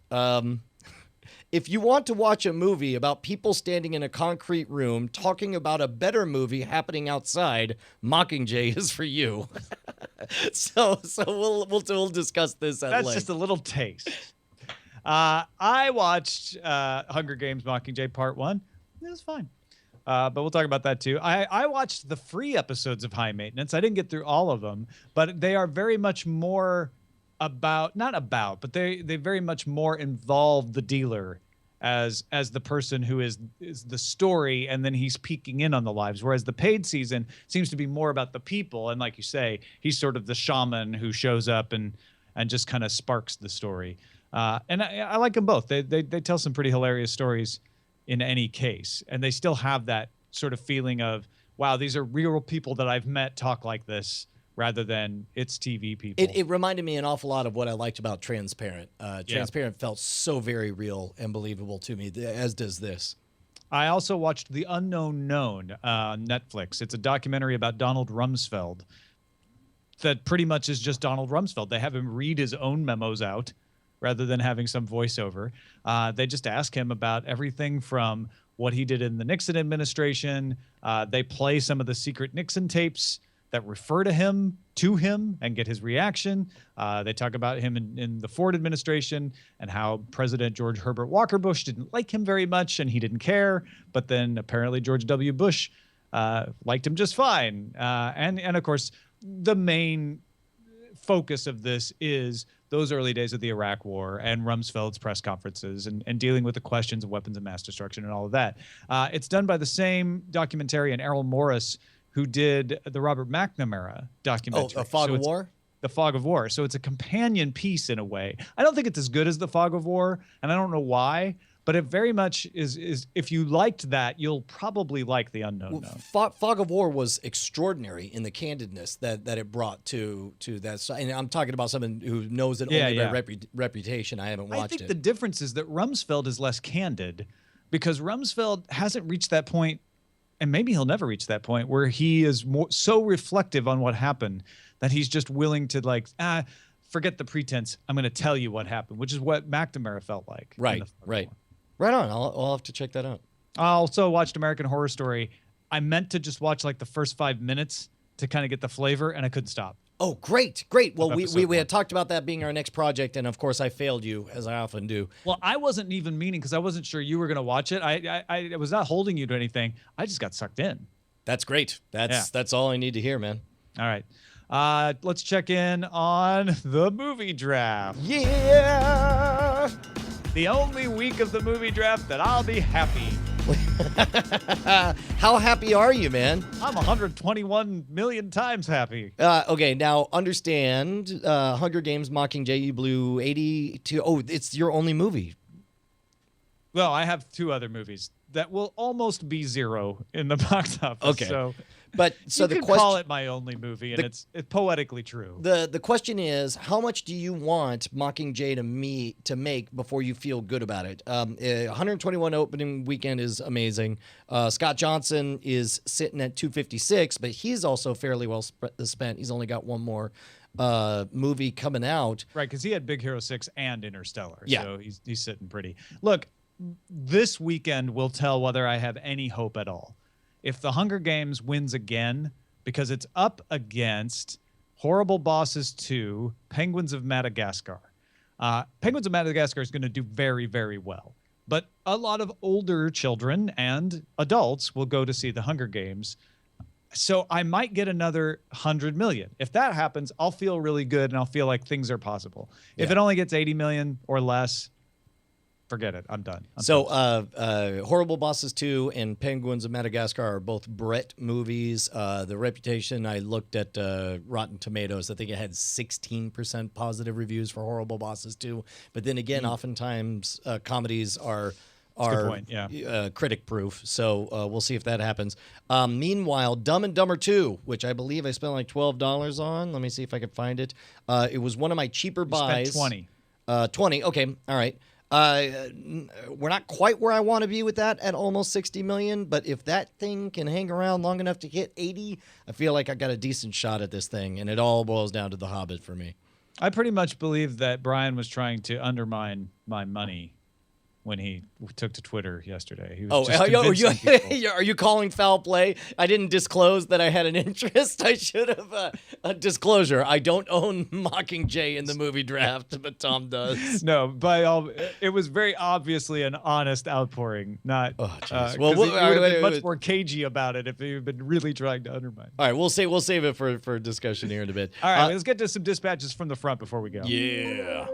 If you want to watch a movie about people standing in a concrete room talking about a better movie happening outside, Mockingjay is for you. so we'll discuss this at length. That's just a little taste. I watched Hunger Games Mockingjay Part 1. It was fine. But we'll talk about that too. I watched the free episodes of High Maintenance. I didn't get through all of them, but they are very much more but they very much more involve the dealer as the person who is the story, and then he's peeking in on the lives, whereas the paid season seems to be more about the people, and like you say, he's sort of the shaman who shows up and just kind of sparks the story. And I like them both. They tell some pretty hilarious stories in any case, and they still have that sort of feeling of, wow, these are real people that I've met talk like this, rather than it's TV people. It reminded me an awful lot of what I liked about Transparent. Transparent felt so very real and believable to me, as does this. I also watched The Unknown Known on Netflix. It's a documentary about Donald Rumsfeld that pretty much is just Donald Rumsfeld. They have him read his own memos out rather than having some voiceover. They just ask him about everything from what he did in the Nixon administration. They play some of the secret Nixon tapes that refer to him and get his reaction. They talk about him in the Ford administration and how President George Herbert Walker Bush didn't like him very much and he didn't care. But then apparently George W. Bush liked him just fine. And of course, the main focus of this is those early days of the Iraq War and Rumsfeld's press conferences and dealing with the questions of weapons of mass destruction and all of that. It's done by the same documentarian, Errol Morris, who did the Robert McNamara documentary. Oh, A Fog of War? The Fog of War. So it's a companion piece in a way. I don't think it's as good as The Fog of War, and I don't know why, but it very much is if you liked that, you'll probably like The Unknown Known. Fog of War was extraordinary in the candidness that it brought to that. And I'm talking about someone who knows it only by reputation. I haven't watched it. I think the difference is that Rumsfeld is less candid because Rumsfeld hasn't reached that point, and maybe he'll never reach that point, where he is so reflective on what happened that he's just willing to forget the pretense. I'm going to tell you what happened, which is what McNamara felt like. Right. Right on. I'll have to check that out. I also watched American Horror Story. I meant to just watch like the first 5 minutes to kind of get the flavor, and I couldn't stop. Oh, great. Well, we episode had talked about that being our next project, and of course I failed you, as I often do. Well, I wasn't even meaning, because I wasn't sure you were going to watch it. I was not holding you to anything. I just got sucked in. That's great. That's all I need to hear, man. All right. Let's check in on the movie draft. Yeah! The only week of the movie draft that I'll be happy. How happy are you, man? I'm 121 million times happy. Okay, now understand, Hunger Games Mockingjay, you blew 82. Oh, it's your only movie. Well, I have 2 other movies that will almost be 0 in the box office. Okay. So So you can call it my only movie, and it's poetically true. The question is, how much do you want Mockingjay to make before you feel good about it? 121 opening weekend is amazing. Scott Johnson is sitting at 256, but he's also fairly well spent. He's only got one more movie coming out. Right, because he had Big Hero 6 and Interstellar. Yeah. So he's sitting pretty. Look, this weekend will tell whether I have any hope at all. If The Hunger Games wins again, because it's up against Horrible Bosses 2, Penguins of Madagascar. Penguins of Madagascar is going to do very, very well. But a lot of older children and adults will go to see The Hunger Games. So I might get another 100 million. If that happens, I'll feel really good, and I'll feel like things are possible. Yeah. If it only gets 80 million or less, forget it. I'm done. Horrible Bosses 2 and Penguins of Madagascar are both Brett movies. The Reputation, I looked at Rotten Tomatoes. I think it had 16% positive reviews for Horrible Bosses 2. But then again, oftentimes comedies are That's a good point. Yeah. critic proof. So we'll see if that happens. Meanwhile, Dumb and Dumber 2, which I believe I spent like $12 on. Let me see if I can find it. It was one of my cheaper buys. Spent 20. 20. Okay. All right. We're not quite where I want to be with that at almost 60 million, but if that thing can hang around long enough to hit 80, I feel like I got a decent shot at this thing, and it all boils down to The Hobbit for me. I pretty much believe that Brian was trying to undermine my money when he took to Twitter yesterday. He was just convincing people. Are you calling foul play? I didn't disclose that I had an interest. I should have a disclosure. I don't own Mockingjay in the movie draft, but Tom does. No, it was very obviously an honest outpouring, not. Oh, jeez. Well, you would have been much more cagey about it if you'd been really trying to undermine. All right, we'll save it for discussion here in a bit. All right, let's get to some dispatches from the front before we go. Yeah.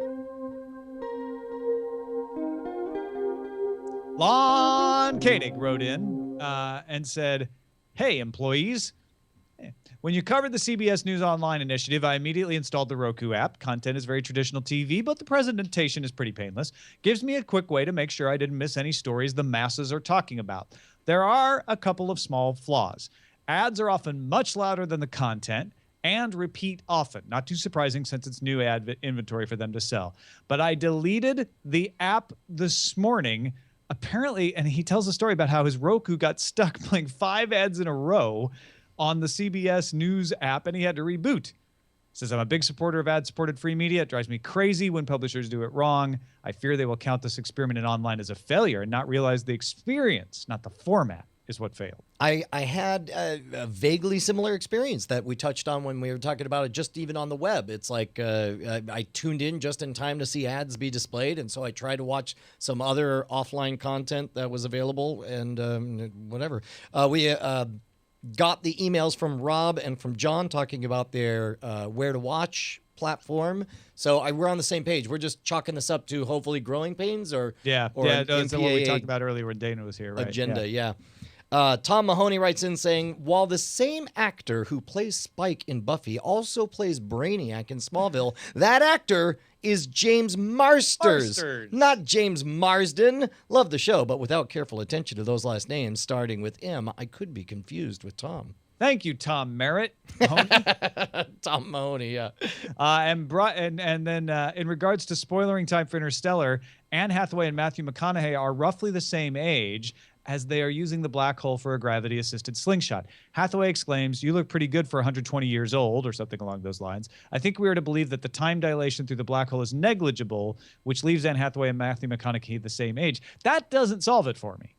Lon Koenig wrote in and said, "Hey, employees. When you covered the CBS News Online initiative, I immediately installed the Roku app. Content is very traditional TV, but the presentation is pretty painless. Gives me a quick way to make sure I didn't miss any stories the masses are talking about. There are a couple of small flaws. Ads are often much louder than the content and repeat often. Not too surprising since it's new ad inventory for them to sell. But I deleted the app this morning. Apparently," and he tells a story about how his Roku got stuck playing 5 ads in a row on the CBS News app, and he had to reboot. Says, "I'm a big supporter of ad-supported free media. It drives me crazy when publishers do it wrong. I fear they will count this experiment in online as a failure and not realize the experience, not the format, is what failed." I had a vaguely similar experience that we touched on when we were talking about it, just even on the web. It's like I tuned in just in time to see ads be displayed, and so I tried to watch some other offline content that was available, and whatever. We got the emails from Rob and from John talking about their Where to Watch platform. So we're on the same page. We're just chalking this up to hopefully growing pains or that's what we talked about earlier when Dana was here, right? Agenda, yeah. Tom Mahoney writes in saying, while the same actor who plays Spike in Buffy also plays Brainiac in Smallville, that actor is James Marsters, not James Marsden. Love the show, but without careful attention to those last names starting with M, I could be confused with Tom. Thank you, Tom Merritt. Tom Mahoney, yeah. And then in regards to spoilering time for Interstellar, Anne Hathaway and Matthew McConaughey are roughly the same age as they are using the black hole for a gravity-assisted slingshot. Hathaway exclaims, "You look pretty good for 120 years old," or something along those lines. "I think we are to believe that the time dilation through the black hole is negligible, which leaves Anne Hathaway and Matthew McConaughey the same age." That doesn't solve it for me.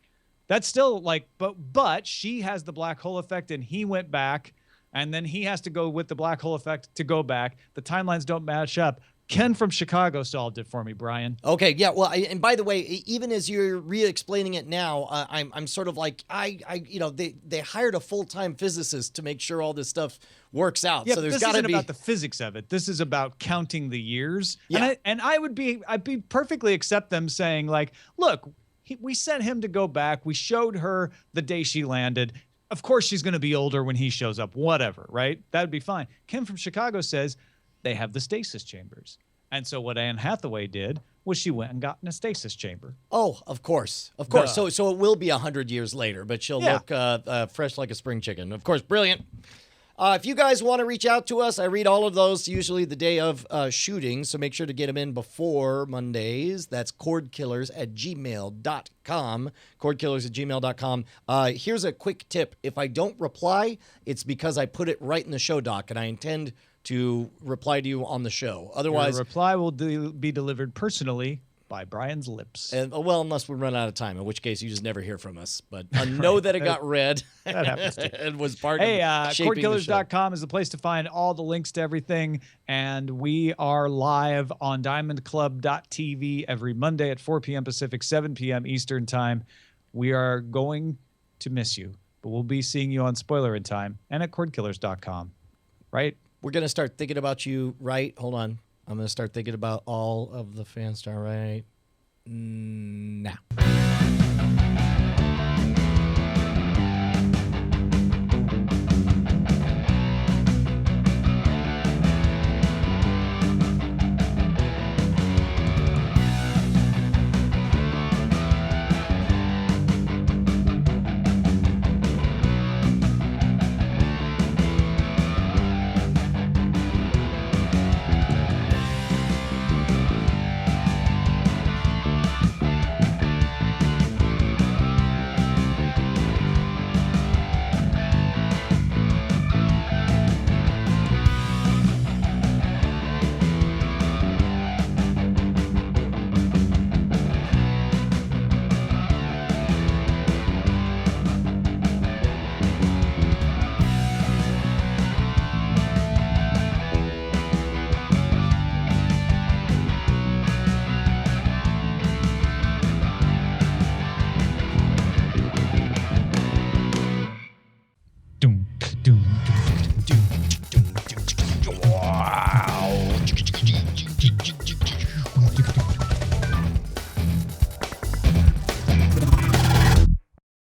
That's still like, but she has the black hole effect, and he went back, and then he has to go with the black hole effect to go back. The timelines don't match up. Ken from Chicago solved it for me, Brian. Okay, yeah. Well, and by the way, even as you're re-explaining it now, I'm sort of like they hired a full-time physicist to make sure all this stuff works out. Yeah, so there's this got to isn't be about the physics of it. This is about counting the years. Yeah. And I'd be perfectly accept them saying like, look, we sent him to go back. We showed her the day she landed. Of course, she's going to be older when he shows up. Whatever, right? That'd be fine. Kim from Chicago says they have the stasis chambers. And so what Anne Hathaway did was she went and got in a stasis chamber. Oh, of course. So it will be 100 years later, but she'll look fresh like a spring chicken. Of course, brilliant. If you guys want to reach out to us, I read all of those usually the day of shooting, so make sure to get them in before Mondays. That's cordkillers@gmail.com, cordkillers@gmail.com. Here's a quick tip. If I don't reply, it's because I put it right in the show doc, and I intend to reply to you on the show. Otherwise, your reply will be delivered personally by Brian's lips. And, well, unless we run out of time, in which case you just never hear from us. But I know that it got read. That happens too. And was part of shaping Cordkillers.com is the place to find all the links to everything. And we are live on diamondclub.tv every Monday at 4 p.m. Pacific, 7 p.m. Eastern time. We are going to miss you, but we'll be seeing you on Spoiler in Time and at cordkillers.com. Right? We're going to start thinking about you, right? Hold on. I'm going to start thinking about all of the fans star right now. Doom, doom, doom.